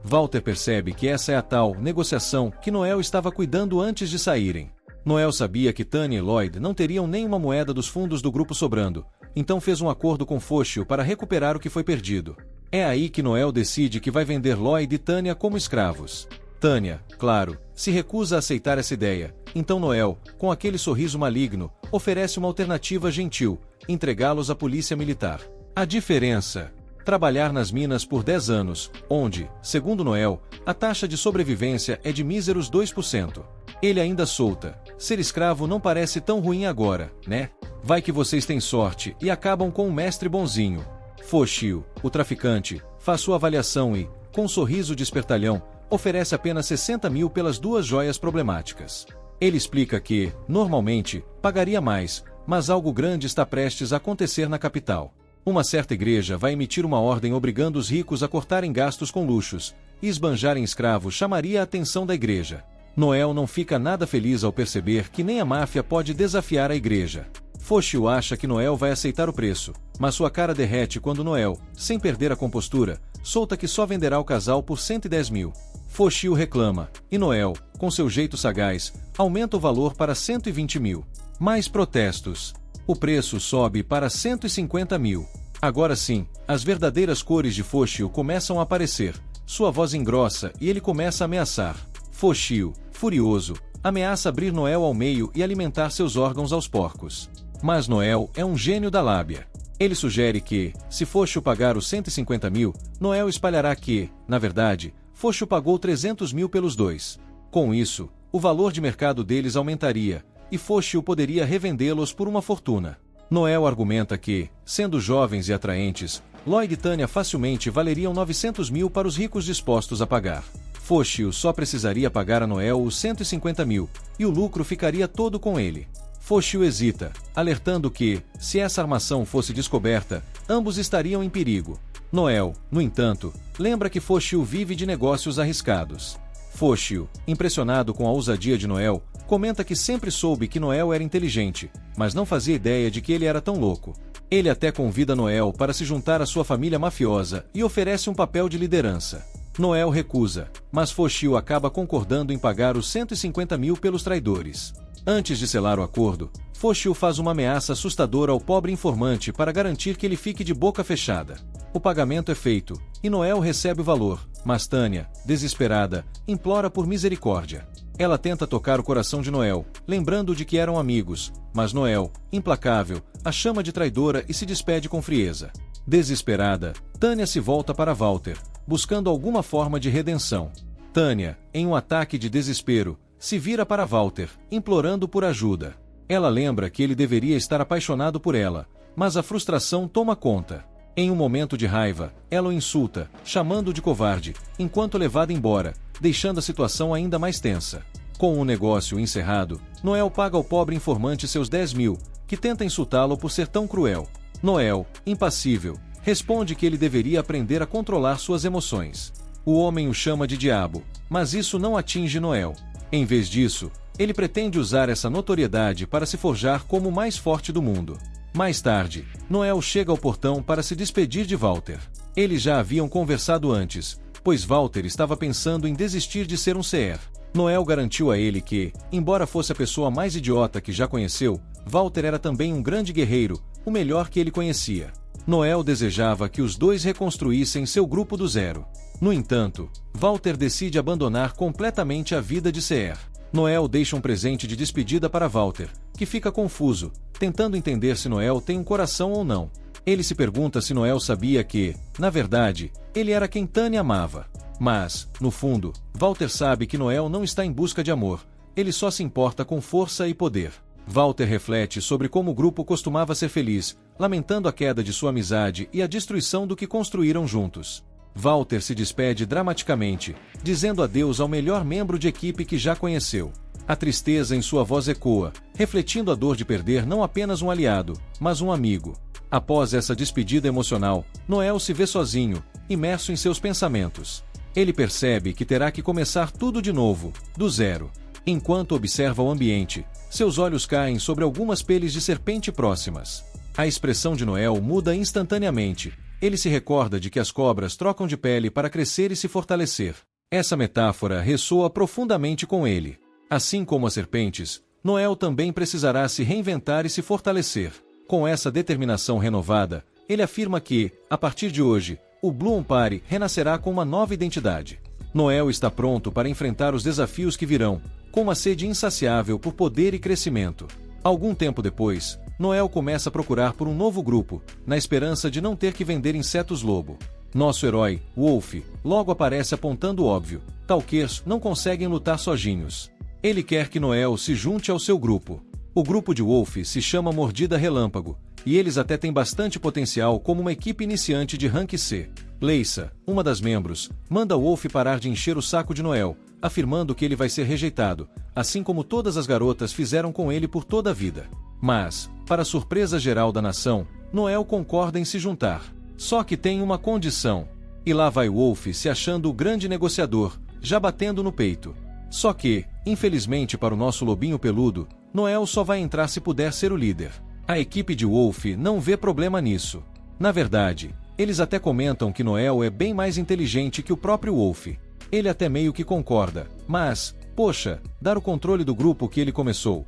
Walter percebe que essa é a tal negociação que Noel estava cuidando antes de saírem. Noel sabia que Tanya e Lloyd não teriam nenhuma moeda dos fundos do grupo sobrando, então fez um acordo com Foshio para recuperar o que foi perdido. É aí que Noel decide que vai vender Lloyd e Tanya como escravos. Tanya, claro, se recusa a aceitar essa ideia, então Noel, com aquele sorriso maligno, oferece uma alternativa gentil, entregá-los à polícia militar. A diferença: trabalhar nas minas por 10 anos, onde, segundo Noel, a taxa de sobrevivência é de míseros 2%. Ele ainda solta: ser escravo não parece tão ruim agora, né? Vai que vocês têm sorte e acabam com um mestre bonzinho. Foshio, o traficante, faz sua avaliação e, com um sorriso de espertalhão, oferece apenas 60 mil pelas 2 joias problemáticas. Ele explica que, normalmente, pagaria mais, mas algo grande está prestes a acontecer na capital. Uma certa igreja vai emitir uma ordem obrigando os ricos a cortarem gastos com luxos, e esbanjarem escravos chamaria a atenção da igreja. Noel não fica nada feliz ao perceber que nem a máfia pode desafiar a igreja. Foshio acha que Noel vai aceitar o preço, mas sua cara derrete quando Noel, sem perder a compostura, solta que só venderá o casal por 110 mil. Foshio reclama, e Noel, com seu jeito sagaz, aumenta o valor para 120 mil. Mais protestos. O preço sobe para 150 mil. Agora sim, as verdadeiras cores de Foshio começam a aparecer. Sua voz engrossa e ele começa a ameaçar. Foshio, furioso, ameaça abrir Noel ao meio e alimentar seus órgãos aos porcos. Mas Noel é um gênio da lábia. Ele sugere que, se Foshio pagar os 150 mil, Noel espalhará que, na verdade, Foshio pagou 300 mil pelos dois. Com isso, o valor de mercado deles aumentaria, e Foshio poderia revendê-los por uma fortuna. Noel argumenta que, sendo jovens e atraentes, Lloyd e Tânia facilmente valeriam 900 mil para os ricos dispostos a pagar. Foxio só precisaria pagar a Noel os 150 mil, e o lucro ficaria todo com ele. Foxio hesita, alertando que, se essa armação fosse descoberta, ambos estariam em perigo. Noel, no entanto, lembra que Foxio vive de negócios arriscados. Foxio, impressionado com a ousadia de Noel, comenta que sempre soube que Noel era inteligente, mas não fazia ideia de que ele era tão louco. Ele até convida Noel para se juntar à sua família mafiosa e oferece um papel de liderança. Noel recusa, mas Foxio acaba concordando em pagar os 150 mil pelos traidores. Antes de selar o acordo, Foxio faz uma ameaça assustadora ao pobre informante para garantir que ele fique de boca fechada. O pagamento é feito, e Noel recebe o valor, mas Tânia, desesperada, implora por misericórdia. Ela tenta tocar o coração de Noel, lembrando de que eram amigos, mas Noel, implacável, a chama de traidora e se despede com frieza. Desesperada, Tânia se volta para Walter, buscando alguma forma de redenção. Tânia, em um ataque de desespero, se vira para Walter, implorando por ajuda. Ela lembra que ele deveria estar apaixonado por ela, mas a frustração toma conta. Em um momento de raiva, ela o insulta, chamando-o de covarde, enquanto levada embora, deixando a situação ainda mais tensa. Com o negócio encerrado, Noel paga ao pobre informante seus 10 mil, que tenta insultá-lo por ser tão cruel. Noel, impassível, responde que ele deveria aprender a controlar suas emoções. O homem o chama de diabo, mas isso não atinge Noel. Em vez disso, ele pretende usar essa notoriedade para se forjar como o mais forte do mundo. Mais tarde, Noel chega ao portão para se despedir de Walter. Eles já haviam conversado antes, pois Walter estava pensando em desistir de ser um CR. Noel garantiu a ele que, embora fosse a pessoa mais idiota que já conheceu, Walter era também um grande guerreiro, o melhor que ele conhecia. Noel desejava que os dois reconstruíssem seu grupo do zero. No entanto, Walter decide abandonar completamente a vida de CR. Noel deixa um presente de despedida para Walter, que fica confuso, tentando entender se Noel tem um coração ou não. Ele se pergunta se Noel sabia que, na verdade, ele era quem Tânia amava. Mas, no fundo, Walter sabe que Noel não está em busca de amor, ele só se importa com força e poder. Walter reflete sobre como o grupo costumava ser feliz, lamentando a queda de sua amizade e a destruição do que construíram juntos. Walter se despede dramaticamente, dizendo adeus ao melhor membro de equipe que já conheceu. A tristeza em sua voz ecoa, refletindo a dor de perder não apenas um aliado, mas um amigo. Após essa despedida emocional, Noel se vê sozinho, imerso em seus pensamentos. Ele percebe que terá que começar tudo de novo, do zero. Enquanto observa o ambiente, seus olhos caem sobre algumas peles de serpente próximas. A expressão de Noel muda instantaneamente. Ele se recorda de que as cobras trocam de pele para crescer e se fortalecer. Essa metáfora ressoa profundamente com ele. Assim como as serpentes, Noel também precisará se reinventar e se fortalecer. Com essa determinação renovada, ele afirma que, a partir de hoje, o Blue Empire renascerá com uma nova identidade. Noel está pronto para enfrentar os desafios que virão, com uma sede insaciável por poder e crescimento. Algum tempo depois, Noel começa a procurar por um novo grupo, na esperança de não ter que vender insetos-lobo. Nosso herói, Wolf, logo aparece apontando o óbvio: talquers não conseguem lutar sozinhos. Ele quer que Noel se junte ao seu grupo. O grupo de Wolf se chama Mordida Relâmpago, e eles até têm bastante potencial como uma equipe iniciante de Rank C. Leissa, uma das membros, manda Wolf parar de encher o saco de Noel, afirmando que ele vai ser rejeitado, assim como todas as garotas fizeram com ele por toda a vida. Mas, para surpresa geral da nação, Noel concorda em se juntar. Só que tem uma condição. E lá vai Wolf se achando o grande negociador, já batendo no peito. Só que, infelizmente para o nosso lobinho peludo, Noel só vai entrar se puder ser o líder. A equipe de Wolf não vê problema nisso. Na verdade, eles até comentam que Noel é bem mais inteligente que o próprio Wolf. Ele até meio que concorda, mas, poxa, dar o controle do grupo que ele começou.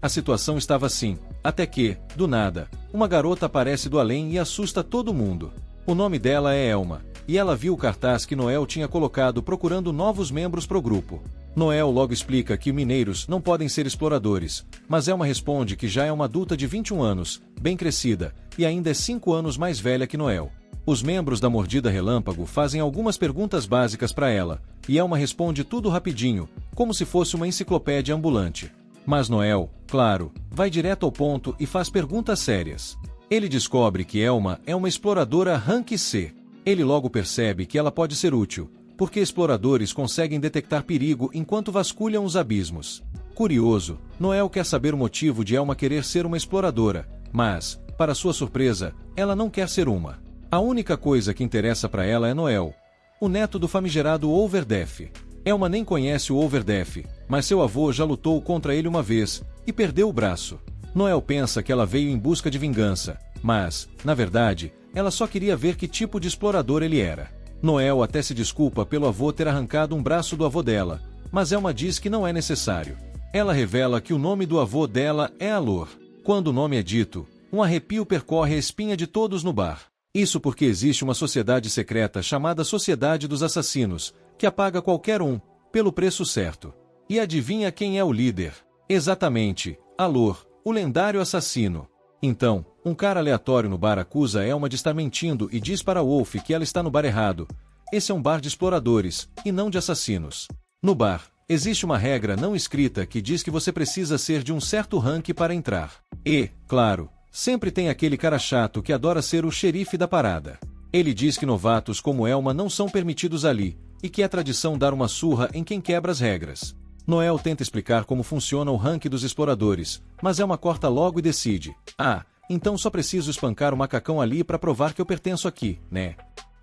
A situação estava assim, até que, do nada, uma garota aparece do além e assusta todo mundo. O nome dela é Elma, e ela viu o cartaz que Noel tinha colocado procurando novos membros pro grupo. Noel logo explica que mineiros não podem ser exploradores, mas Elma responde que já é uma adulta de 21 anos, bem crescida, e ainda é 5 anos mais velha que Noel. Os membros da Mordida Relâmpago fazem algumas perguntas básicas para ela, e Elma responde tudo rapidinho, como se fosse uma enciclopédia ambulante. Mas Noel, claro, vai direto ao ponto e faz perguntas sérias. Ele descobre que Elma é uma exploradora Rank C. Ele logo percebe que ela pode ser útil, porque exploradores conseguem detectar perigo enquanto vasculham os abismos. Curioso, Noel quer saber o motivo de Elma querer ser uma exploradora, mas, para sua surpresa, ela não quer ser uma. A única coisa que interessa para ela é Noel, o neto do famigerado Overdef. Elma nem conhece o Overdef, mas seu avô já lutou contra ele uma vez, e perdeu o braço. Noel pensa que ela veio em busca de vingança, mas, na verdade, ela só queria ver que tipo de explorador ele era. Noel até se desculpa pelo avô ter arrancado um braço do avô dela, mas Elma diz que não é necessário. Ela revela que o nome do avô dela é Alor. Quando o nome é dito, um arrepio percorre a espinha de todos no bar. Isso porque existe uma sociedade secreta chamada Sociedade dos Assassinos, que apaga qualquer um, pelo preço certo. E adivinha quem é o líder? Exatamente, Alor, o lendário assassino. Então, um cara aleatório no bar acusa Elma de estar mentindo e diz para Wolf que ela está no bar errado. Esse é um bar de exploradores, e não de assassinos. No bar, existe uma regra não escrita que diz que você precisa ser de um certo rank para entrar. E, claro, sempre tem aquele cara chato que adora ser o xerife da parada. Ele diz que novatos como Elma não são permitidos ali, e que é tradição dar uma surra em quem quebra as regras. Noel tenta explicar como funciona o rank dos exploradores, mas Elma corta logo e decide: ah, então só preciso espancar o macacão ali para provar que eu pertenço aqui, né?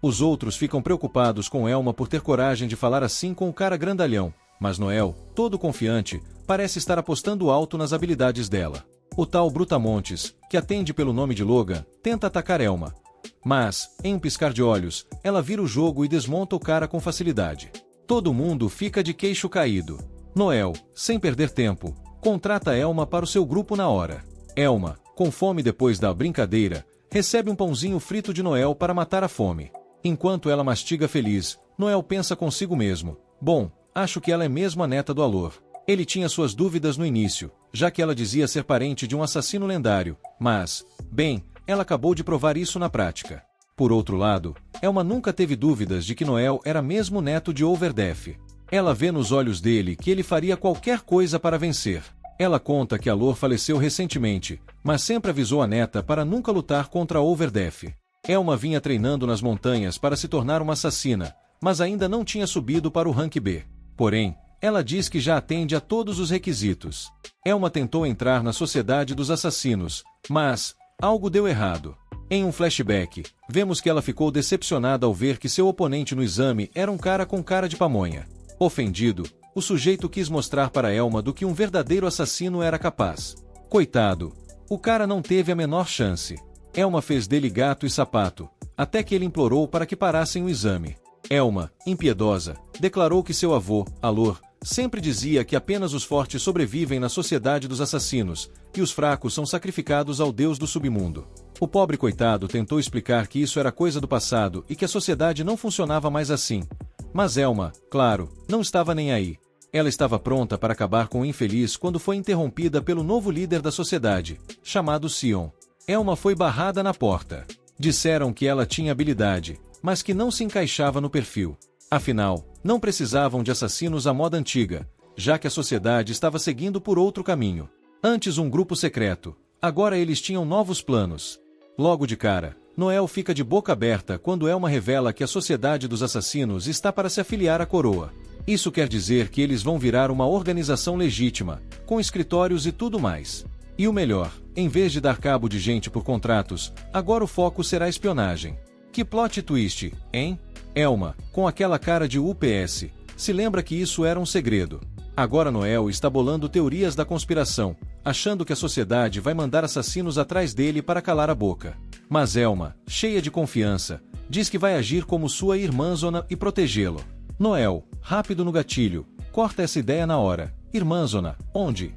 Os outros ficam preocupados com Elma por ter coragem de falar assim com o cara grandalhão, mas Noel, todo confiante, parece estar apostando alto nas habilidades dela. O tal Brutamontes, que atende pelo nome de Logan, tenta atacar Elma. Mas, em um piscar de olhos, ela vira o jogo e desmonta o cara com facilidade. Todo mundo fica de queixo caído. Noel, sem perder tempo, contrata Elma para o seu grupo na hora. Elma, com fome depois da brincadeira, recebe um pãozinho frito de Noel para matar a fome. Enquanto ela mastiga feliz, Noel pensa consigo mesmo: bom, acho que ela é mesmo a neta do Alor. Ele tinha suas dúvidas no início, já que ela dizia ser parente de um assassino lendário, mas, bem, ela acabou de provar isso na prática. Por outro lado, Elma nunca teve dúvidas de que Noel era mesmo neto de Overdef. Ela vê nos olhos dele que ele faria qualquer coisa para vencer. Ela conta que Alor faleceu recentemente, mas sempre avisou a neta para nunca lutar contra Overdef. Elma vinha treinando nas montanhas para se tornar uma assassina, mas ainda não tinha subido para o rank B. Porém, ela diz que já atende a todos os requisitos. Elma tentou entrar na Sociedade dos Assassinos, mas algo deu errado. Em um flashback, vemos que ela ficou decepcionada ao ver que seu oponente no exame era um cara com cara de pamonha. Ofendido, o sujeito quis mostrar para Elma do que um verdadeiro assassino era capaz. Coitado, o cara não teve a menor chance. Elma fez dele gato e sapato, até que ele implorou para que parassem o exame. Elma, impiedosa, declarou que seu avô, Alor, sempre dizia que apenas os fortes sobrevivem na Sociedade dos Assassinos, e os fracos são sacrificados ao deus do submundo. O pobre coitado tentou explicar que isso era coisa do passado e que a sociedade não funcionava mais assim. Mas Elma, claro, não estava nem aí. Ela estava pronta para acabar com o infeliz quando foi interrompida pelo novo líder da sociedade, chamado Sion. Elma foi barrada na porta. Disseram que ela tinha habilidade, mas que não se encaixava no perfil. Afinal, não precisavam de assassinos à moda antiga, já que a sociedade estava seguindo por outro caminho. Antes um grupo secreto, agora eles tinham novos planos. Logo de cara, Noel fica de boca aberta quando Elma revela que a Sociedade dos Assassinos está para se afiliar à coroa. Isso quer dizer que eles vão virar uma organização legítima, com escritórios e tudo mais. E o melhor, em vez de dar cabo de gente por contratos, agora o foco será espionagem. Que plot twist, hein? Elma, com aquela cara de UPS, se lembra que isso era um segredo. Agora Noel está bolando teorias da conspiração, achando que a sociedade vai mandar assassinos atrás dele para calar a boca. Mas Elma, cheia de confiança, diz que vai agir como sua irmãzona e protegê-lo. Noel, rápido no gatilho, corta essa ideia na hora. Irmãzona, onde?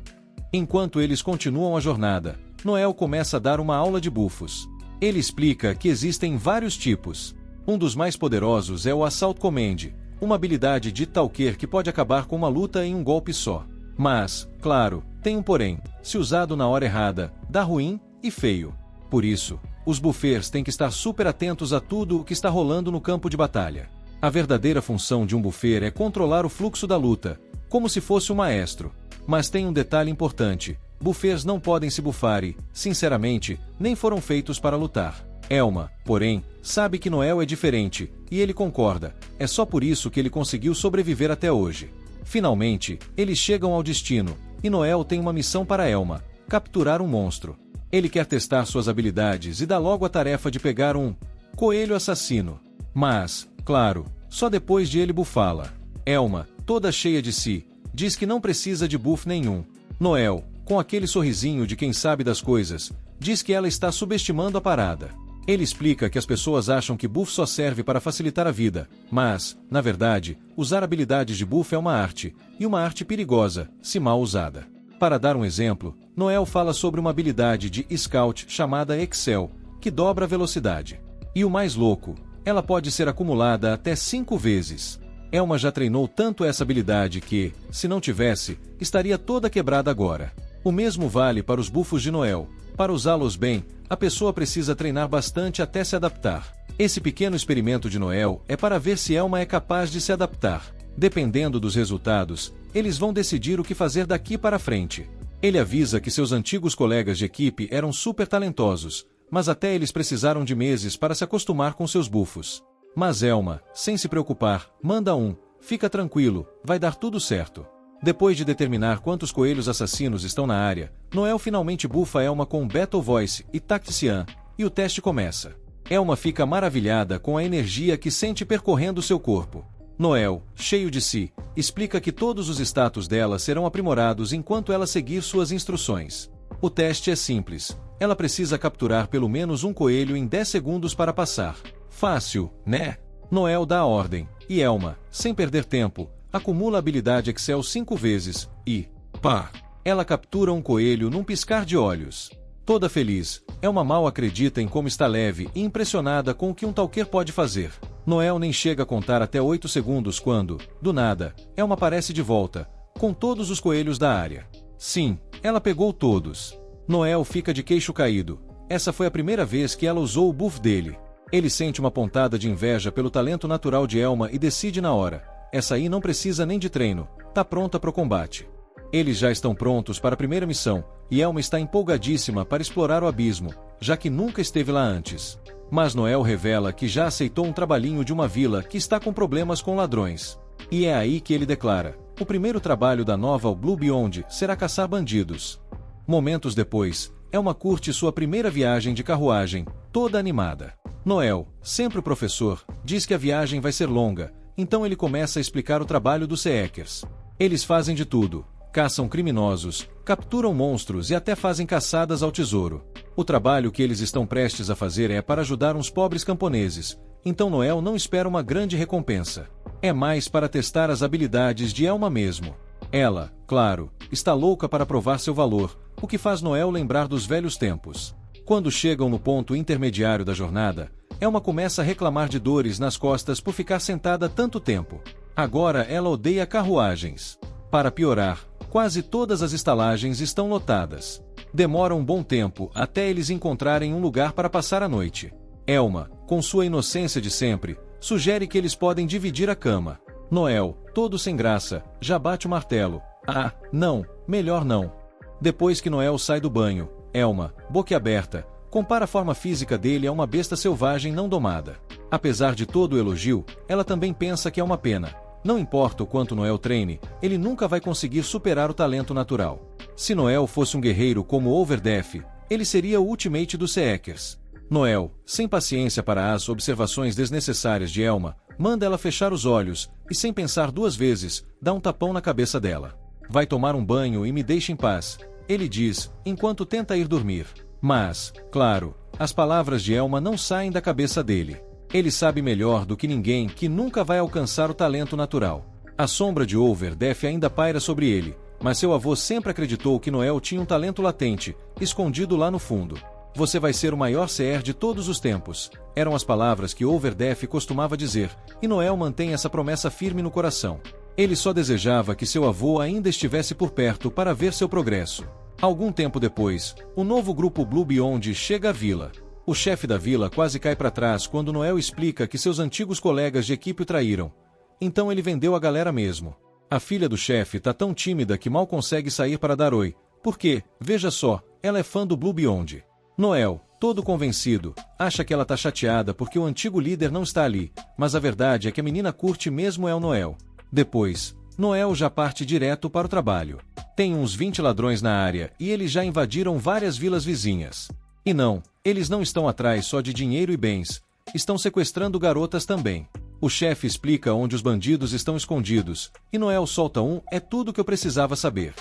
Enquanto eles continuam a jornada, Noel começa a dar uma aula de bufos. Ele explica que existem vários tipos. Um dos mais poderosos é o Assault Command, uma habilidade de Talker que pode acabar com uma luta em um golpe só. Mas, claro, tem um porém: se usado na hora errada, dá ruim e feio. Por isso, os buffers têm que estar super atentos a tudo o que está rolando no campo de batalha. A verdadeira função de um buffer é controlar o fluxo da luta, como se fosse um maestro. Mas tem um detalhe importante: bufês não podem se bufar e, sinceramente, nem foram feitos para lutar. Elma, porém, sabe que Noel é diferente, e ele concorda. É só por isso que ele conseguiu sobreviver até hoje. Finalmente, eles chegam ao destino, e Noel tem uma missão para Elma: capturar um monstro. Ele quer testar suas habilidades e dá logo a tarefa de pegar um coelho assassino. Mas, claro, só depois de ele bufá-la. Elma, toda cheia de si, diz que não precisa de buff nenhum. Noel, com aquele sorrisinho de quem sabe das coisas, diz que ela está subestimando a parada. Ele explica que as pessoas acham que buff só serve para facilitar a vida, mas, na verdade, usar habilidades de buff é uma arte, e uma arte perigosa, se mal usada. Para dar um exemplo, Noel fala sobre uma habilidade de Scout chamada Excel, que dobra a velocidade. E o mais louco, ela pode ser acumulada até 5 vezes. Elma já treinou tanto essa habilidade que, se não tivesse, estaria toda quebrada agora. O mesmo vale para os buffos de Noel. Para usá-los bem, a pessoa precisa treinar bastante até se adaptar. Esse pequeno experimento de Noel é para ver se Elma é capaz de se adaptar. Dependendo dos resultados, eles vão decidir o que fazer daqui para frente. Ele avisa que seus antigos colegas de equipe eram super talentosos, mas até eles precisaram de meses para se acostumar com seus buffos. Mas Elma, sem se preocupar, manda um: fica tranquilo, vai dar tudo certo. Depois de determinar quantos coelhos assassinos estão na área, Noel finalmente bufa Elma com Battle Voice e Tactician, e o teste começa. Elma fica maravilhada com a energia que sente percorrendo seu corpo. Noel, cheio de si, explica que todos os status dela serão aprimorados enquanto ela seguir suas instruções. O teste é simples. Ela precisa capturar pelo menos um coelho em 10 segundos para passar. Fácil, né? Noel dá a ordem, e Elma, sem perder tempo, acumula a habilidade Excel 5 vezes, e, pá! Ela captura um coelho num piscar de olhos. Toda feliz, Elma mal acredita em como está leve e impressionada com o que um talqueir pode fazer. Noel nem chega a contar até 8 segundos quando, do nada, Elma aparece de volta, com todos os coelhos da área. Sim, ela pegou todos. Noel fica de queixo caído. Essa foi a primeira vez que ela usou o buff dele. Ele sente uma pontada de inveja pelo talento natural de Elma e decide na hora: essa aí não precisa nem de treino, tá pronta para o combate. Eles já estão prontos para a primeira missão, e Elma está empolgadíssima para explorar o abismo, já que nunca esteve lá antes. Mas Noel revela que já aceitou um trabalhinho de uma vila que está com problemas com ladrões. E é aí que ele declara: o primeiro trabalho da nova Blue Beyond será caçar bandidos. Momentos depois, Elma curte sua primeira viagem de carruagem, toda animada. Noel, sempre o professor, diz que a viagem vai ser longa, então ele começa a explicar o trabalho dos Seekers. Eles fazem de tudo: caçam criminosos, capturam monstros e até fazem caçadas ao tesouro. O trabalho que eles estão prestes a fazer é para ajudar uns pobres camponeses, então Noel não espera uma grande recompensa. É mais para testar as habilidades de Elma mesmo. Ela, claro, está louca para provar seu valor, o que faz Noel lembrar dos velhos tempos. Quando chegam no ponto intermediário da jornada, Elma começa a reclamar de dores nas costas por ficar sentada tanto tempo. Agora ela odeia carruagens. Para piorar, quase todas as estalagens estão lotadas. Demora um bom tempo até eles encontrarem um lugar para passar a noite. Elma, com sua inocência de sempre, sugere que eles podem dividir a cama. Noel, todo sem graça, já bate o martelo: ah, não, melhor não. Depois que Noel sai do banho, Elma, boquiaberta, compara a forma física dele a uma besta selvagem não domada. Apesar de todo o elogio, ela também pensa que é uma pena. Não importa o quanto Noel treine, ele nunca vai conseguir superar o talento natural. Se Noel fosse um guerreiro como Overdeath, ele seria o ultimate dos Seekers. Noel, sem paciência para as observações desnecessárias de Elma, manda ela fechar os olhos e, sem pensar 2 vezes, dá um tapão na cabeça dela. Vai tomar um banho e me deixe em paz, ele diz, enquanto tenta ir dormir. Mas, claro, as palavras de Elma não saem da cabeça dele. Ele sabe melhor do que ninguém que nunca vai alcançar o talento natural. A sombra de Overdeath ainda paira sobre ele, mas seu avô sempre acreditou que Noel tinha um talento latente, escondido lá no fundo. Você vai ser o maior Seer de todos os tempos, eram as palavras que Overdeath costumava dizer, e Noel mantém essa promessa firme no coração. Ele só desejava que seu avô ainda estivesse por perto para ver seu progresso. Algum tempo depois, o novo grupo Blue Beyond chega à vila. O chefe da vila quase cai para trás quando Noel explica que seus antigos colegas de equipe o traíram. Então ele vendeu a galera mesmo. A filha do chefe tá tão tímida que mal consegue sair para dar oi, porque, veja só, ela é fã do Blue Beyond. Noel, todo convencido, acha que ela tá chateada porque o antigo líder não está ali, mas a verdade é que a menina curte mesmo é o Noel. Depois, Noel já parte direto para o trabalho. Tem uns 20 ladrões na área e eles já invadiram várias vilas vizinhas. E não, eles não estão atrás só de dinheiro e bens, estão sequestrando garotas também. O chefe explica onde os bandidos estão escondidos, e Noel solta é tudo que eu precisava saber.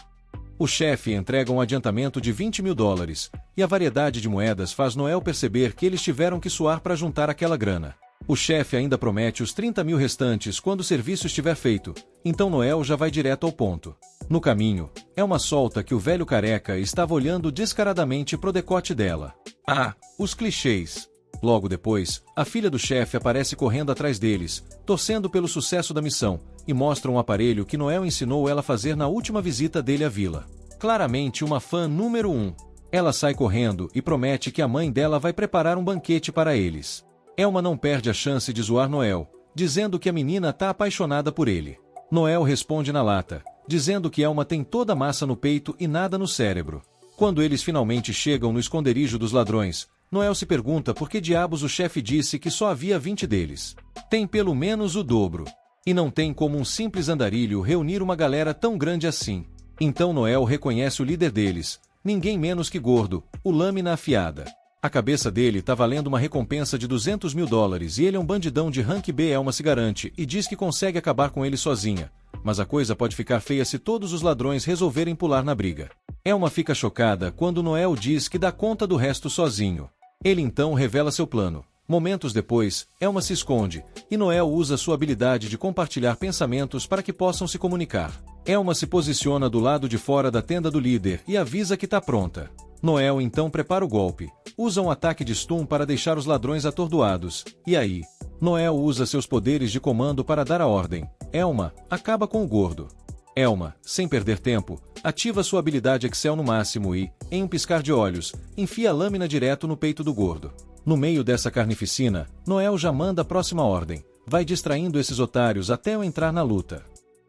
O chefe entrega um adiantamento de $20.000, e a variedade de moedas faz Noel perceber que eles tiveram que suar para juntar aquela grana. O chefe ainda promete os 30 mil restantes quando o serviço estiver feito, então Noel já vai direto ao ponto. No caminho, Elma solta que o velho careca estava olhando descaradamente pro decote dela. Ah, os clichês. Logo depois, a filha do chefe aparece correndo atrás deles, torcendo pelo sucesso da missão, e mostra um aparelho que Noel ensinou ela a fazer na última visita dele à vila. Claramente uma fã número 1. Ela sai correndo e promete que a mãe dela vai preparar um banquete para eles. Elma não perde a chance de zoar Noel, dizendo que a menina tá apaixonada por ele. Noel responde na lata, dizendo que Elma tem toda a massa no peito e nada no cérebro. Quando eles finalmente chegam no esconderijo dos ladrões, Noel se pergunta por que diabos o chefe disse que só havia 20 deles. Tem pelo menos o dobro. E não tem como um simples andarilho reunir uma galera tão grande assim. Então Noel reconhece o líder deles, ninguém menos que Gordo, o Lâmina Afiada. A cabeça dele tá valendo uma recompensa de $200.000 e ele é um bandidão de rank B. Elma se garante e diz que consegue acabar com ele sozinha, mas a coisa pode ficar feia se todos os ladrões resolverem pular na briga. Elma fica chocada quando Noel diz que dá conta do resto sozinho. Ele então revela seu plano. Momentos depois, Elma se esconde, e Noel usa sua habilidade de compartilhar pensamentos para que possam se comunicar. Elma se posiciona do lado de fora da tenda do líder e avisa que tá pronta. Noel então prepara o golpe, usa um ataque de stun para deixar os ladrões atordoados, e aí, Noel usa seus poderes de comando para dar a ordem. Elma, acaba com o gordo. Elma, sem perder tempo, ativa sua habilidade Excel no máximo e, em um piscar de olhos, enfia a lâmina direto no peito do gordo. No meio dessa carnificina, Noel já manda a próxima ordem, vai distraindo esses otários até eu entrar na luta.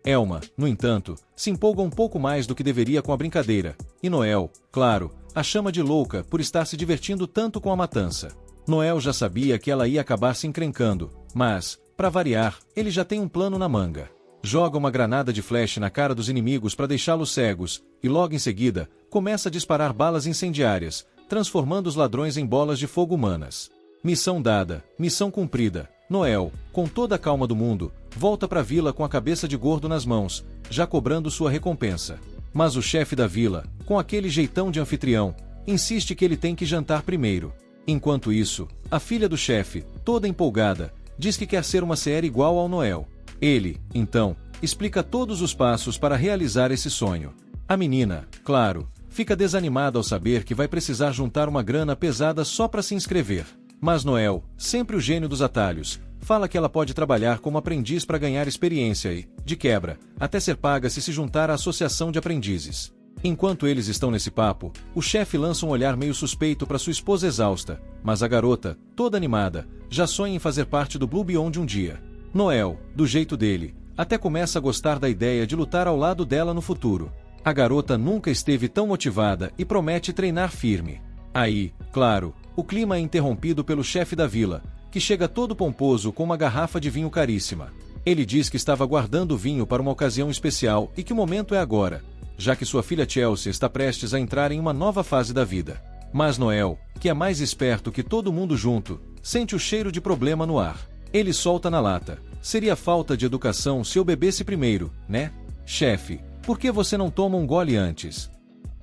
Elma, no entanto, se empolga um pouco mais do que deveria com a brincadeira, e Noel, claro, a chama de louca por estar se divertindo tanto com a matança. Noel já sabia que ela ia acabar se encrencando, mas, para variar, ele já tem um plano na manga. Joga uma granada de flash na cara dos inimigos para deixá-los cegos, e logo em seguida, começa a disparar balas incendiárias, transformando os ladrões em bolas de fogo humanas. Missão dada, missão cumprida. Noel, com toda a calma do mundo, volta para a vila com a cabeça de Gordo nas mãos, já cobrando sua recompensa. Mas o chefe da vila, com aquele jeitão de anfitrião, insiste que ele tem que jantar primeiro. Enquanto isso, a filha do chefe, toda empolgada, diz que quer ser uma CR igual ao Noel. Ele, então, explica todos os passos para realizar esse sonho. A menina, claro, fica desanimada ao saber que vai precisar juntar uma grana pesada só para se inscrever. Mas Noel, sempre o gênio dos atalhos, fala que ela pode trabalhar como aprendiz para ganhar experiência e, de quebra, até ser paga se juntar à associação de aprendizes. Enquanto eles estão nesse papo, o chefe lança um olhar meio suspeito para sua esposa exausta, mas a garota, toda animada, já sonha em fazer parte do Blue Beyond um dia. Noel, do jeito dele, até começa a gostar da ideia de lutar ao lado dela no futuro. A garota nunca esteve tão motivada e promete treinar firme. Aí, claro, o clima é interrompido pelo chefe da vila, que chega todo pomposo com uma garrafa de vinho caríssima. Ele diz que estava guardando o vinho para uma ocasião especial e que o momento é agora, já que sua filha Chelsea está prestes a entrar em uma nova fase da vida. Mas Noel, que é mais esperto que todo mundo junto, sente o cheiro de problema no ar. Ele solta na lata. Seria falta de educação se eu bebesse primeiro, né? Chefe, por que você não toma um gole antes?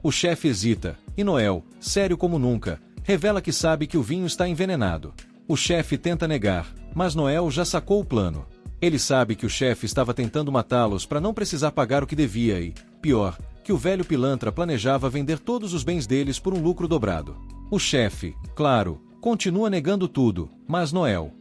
O chefe hesita, e Noel, sério como nunca, revela que sabe que o vinho está envenenado. O chefe tenta negar, mas Noel já sacou o plano. Ele sabe que o chefe estava tentando matá-los para não precisar pagar o que devia e, pior, que o velho pilantra planejava vender todos os bens deles por um lucro dobrado. O chefe, claro, continua negando tudo, mas Noel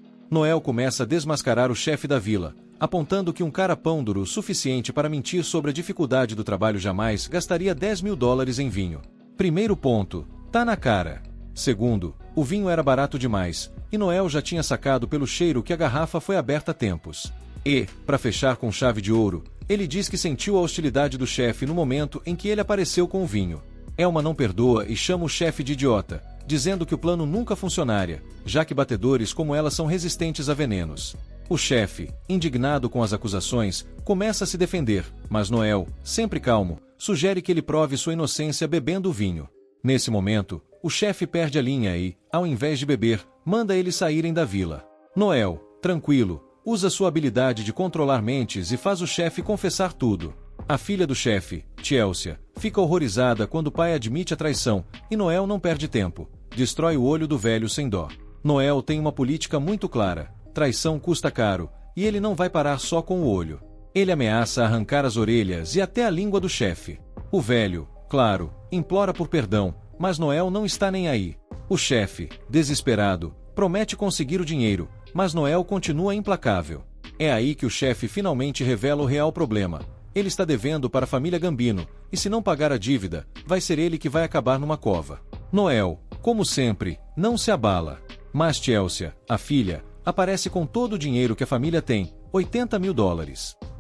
começa a desmascarar o chefe da vila, apontando que um cara pão duro o suficiente para mentir sobre a dificuldade do trabalho jamais gastaria $10.000 em vinho. Primeiro ponto, tá na cara. Segundo, o vinho era barato demais, e Noel já tinha sacado pelo cheiro que a garrafa foi aberta há tempos. E, para fechar com chave de ouro, ele diz que sentiu a hostilidade do chefe no momento em que ele apareceu com o vinho. Elma não perdoa e chama o chefe de idiota, dizendo que o plano nunca funcionaria, já que batedores como ela são resistentes a venenos. O chefe, indignado com as acusações, começa a se defender, mas Noel, sempre calmo, sugere que ele prove sua inocência bebendo o vinho. Nesse momento, o chefe perde a linha e, ao invés de beber, manda eles saírem da vila. Noel, tranquilo, usa sua habilidade de controlar mentes e faz o chefe confessar tudo. A filha do chefe, Chelsea, fica horrorizada quando o pai admite a traição, e Noel não perde tempo. Destrói o olho do velho sem dó. Noel tem uma política muito clara. Traição custa caro, e ele não vai parar só com o olho. Ele ameaça arrancar as orelhas e até a língua do chefe. O velho, claro, implora por perdão, mas Noel não está nem aí. O chefe, desesperado, promete conseguir o dinheiro, mas Noel continua implacável. É aí que o chefe finalmente revela o real problema. Ele está devendo para a família Gambino, e se não pagar a dívida, vai ser ele que vai acabar numa cova. Noel, como sempre, não se abala. Mas Chelsea, a filha, aparece com todo o dinheiro que a família tem, $80 mil.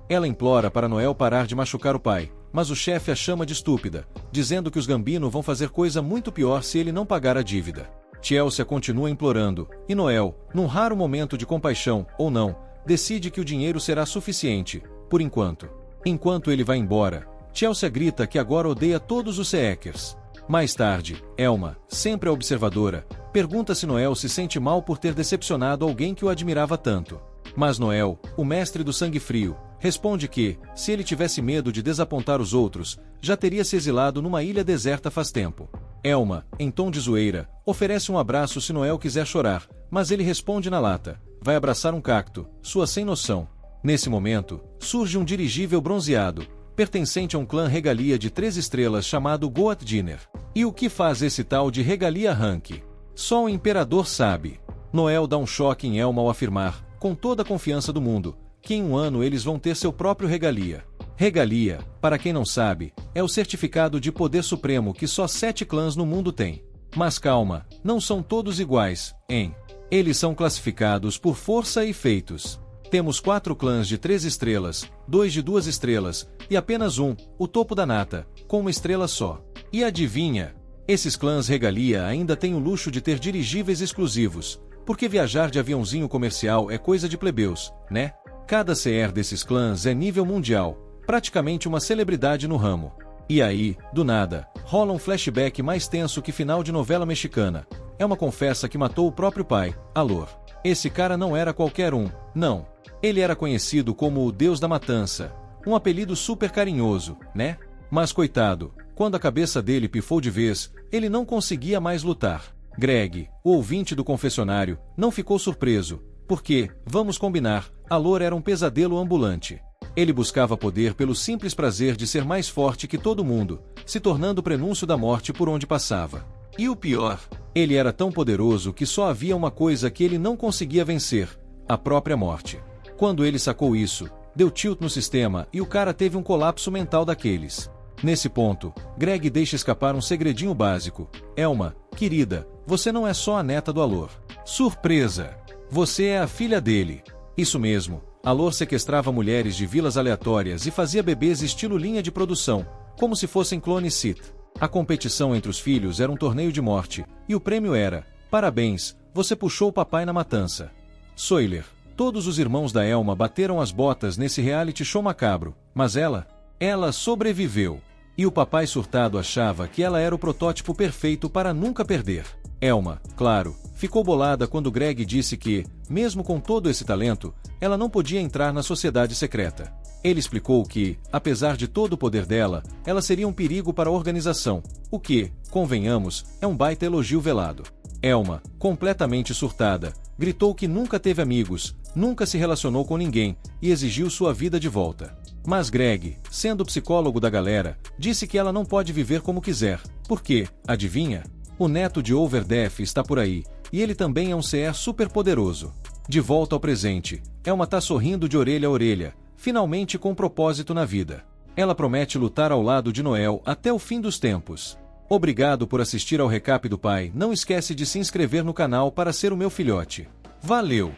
Ela implora para Noel parar de machucar o pai, mas o chefe a chama de estúpida, dizendo que os Gambino vão fazer coisa muito pior se ele não pagar a dívida. Chelsea continua implorando, e Noel, num raro momento de compaixão, ou não, decide que o dinheiro será suficiente, por enquanto. Enquanto ele vai embora, Chelsea grita que agora odeia todos os Seekers. Mais tarde, Elma, sempre observadora, pergunta se Noel se sente mal por ter decepcionado alguém que o admirava tanto. Mas Noel, o mestre do sangue frio, responde que, se ele tivesse medo de desapontar os outros, já teria se exilado numa ilha deserta faz tempo. Elma, em tom de zoeira, oferece um abraço se Noel quiser chorar, mas ele responde na lata, vai abraçar um cacto, sua sem noção. Nesse momento, surge um dirigível bronzeado, pertencente a um clã regalia de 3 estrelas chamado Goat Dinner. E o que faz esse tal de regalia Rank? Só o imperador sabe. Noel dá um choque em Elma ao afirmar, com toda a confiança do mundo, que em um ano eles vão ter seu próprio regalia. Regalia, para quem não sabe, é o certificado de poder supremo que só 7 clãs no mundo têm. Mas calma, não são todos iguais, hein? Eles são classificados por força e feitos. Temos 4 clãs de 3 estrelas, 2 de 2 estrelas, e apenas um, o topo da nata, com uma estrela só. E adivinha? Esses clãs regalia ainda têm o luxo de ter dirigíveis exclusivos, porque viajar de aviãozinho comercial é coisa de plebeus, né? Cada CR desses clãs é nível mundial, praticamente uma celebridade no ramo. E aí, do nada, rola um flashback mais tenso que final de novela mexicana. É uma confessa que matou o próprio pai, Alor. Esse cara não era qualquer um, não. Ele era conhecido como o Deus da Matança, um apelido super carinhoso, né? Mas coitado, quando a cabeça dele pifou de vez, ele não conseguia mais lutar. Greg, o ouvinte do confessionário, não ficou surpreso, porque, vamos combinar, Alor era um pesadelo ambulante. Ele buscava poder pelo simples prazer de ser mais forte que todo mundo, se tornando o prenúncio da morte por onde passava. E o pior, ele era tão poderoso que só havia uma coisa que ele não conseguia vencer, a própria morte. Quando ele sacou isso, deu tilt no sistema e o cara teve um colapso mental daqueles. Nesse ponto, Greg deixa escapar um segredinho básico. Elma, querida, você não é só a neta do Alor. Surpresa! Você é a filha dele. Isso mesmo, Alor sequestrava mulheres de vilas aleatórias e fazia bebês estilo linha de produção, como se fossem clones Sith. A competição entre os filhos era um torneio de morte, e o prêmio era, parabéns, você puxou o papai na matança. Sawyer, todos os irmãos da Elma bateram as botas nesse reality show macabro, mas ela sobreviveu. E o papai surtado achava que ela era o protótipo perfeito para nunca perder. Elma, claro, ficou bolada quando Greg disse que, mesmo com todo esse talento, ela não podia entrar na sociedade secreta. Ele explicou que, apesar de todo o poder dela, ela seria um perigo para a organização, o que, convenhamos, é um baita elogio velado. Elma, completamente surtada, gritou que nunca teve amigos, nunca se relacionou com ninguém e exigiu sua vida de volta. Mas Greg, sendo o psicólogo da galera, disse que ela não pode viver como quiser, porque, adivinha? O neto de Overdeath está por aí, e ele também é um CR super poderoso. De volta ao presente, Elma tá sorrindo de orelha a orelha, finalmente com um propósito na vida. Ela promete lutar ao lado de Noel até o fim dos tempos. Obrigado por assistir ao recap do pai, não esquece de se inscrever no canal para ser o meu filhote. Valeu!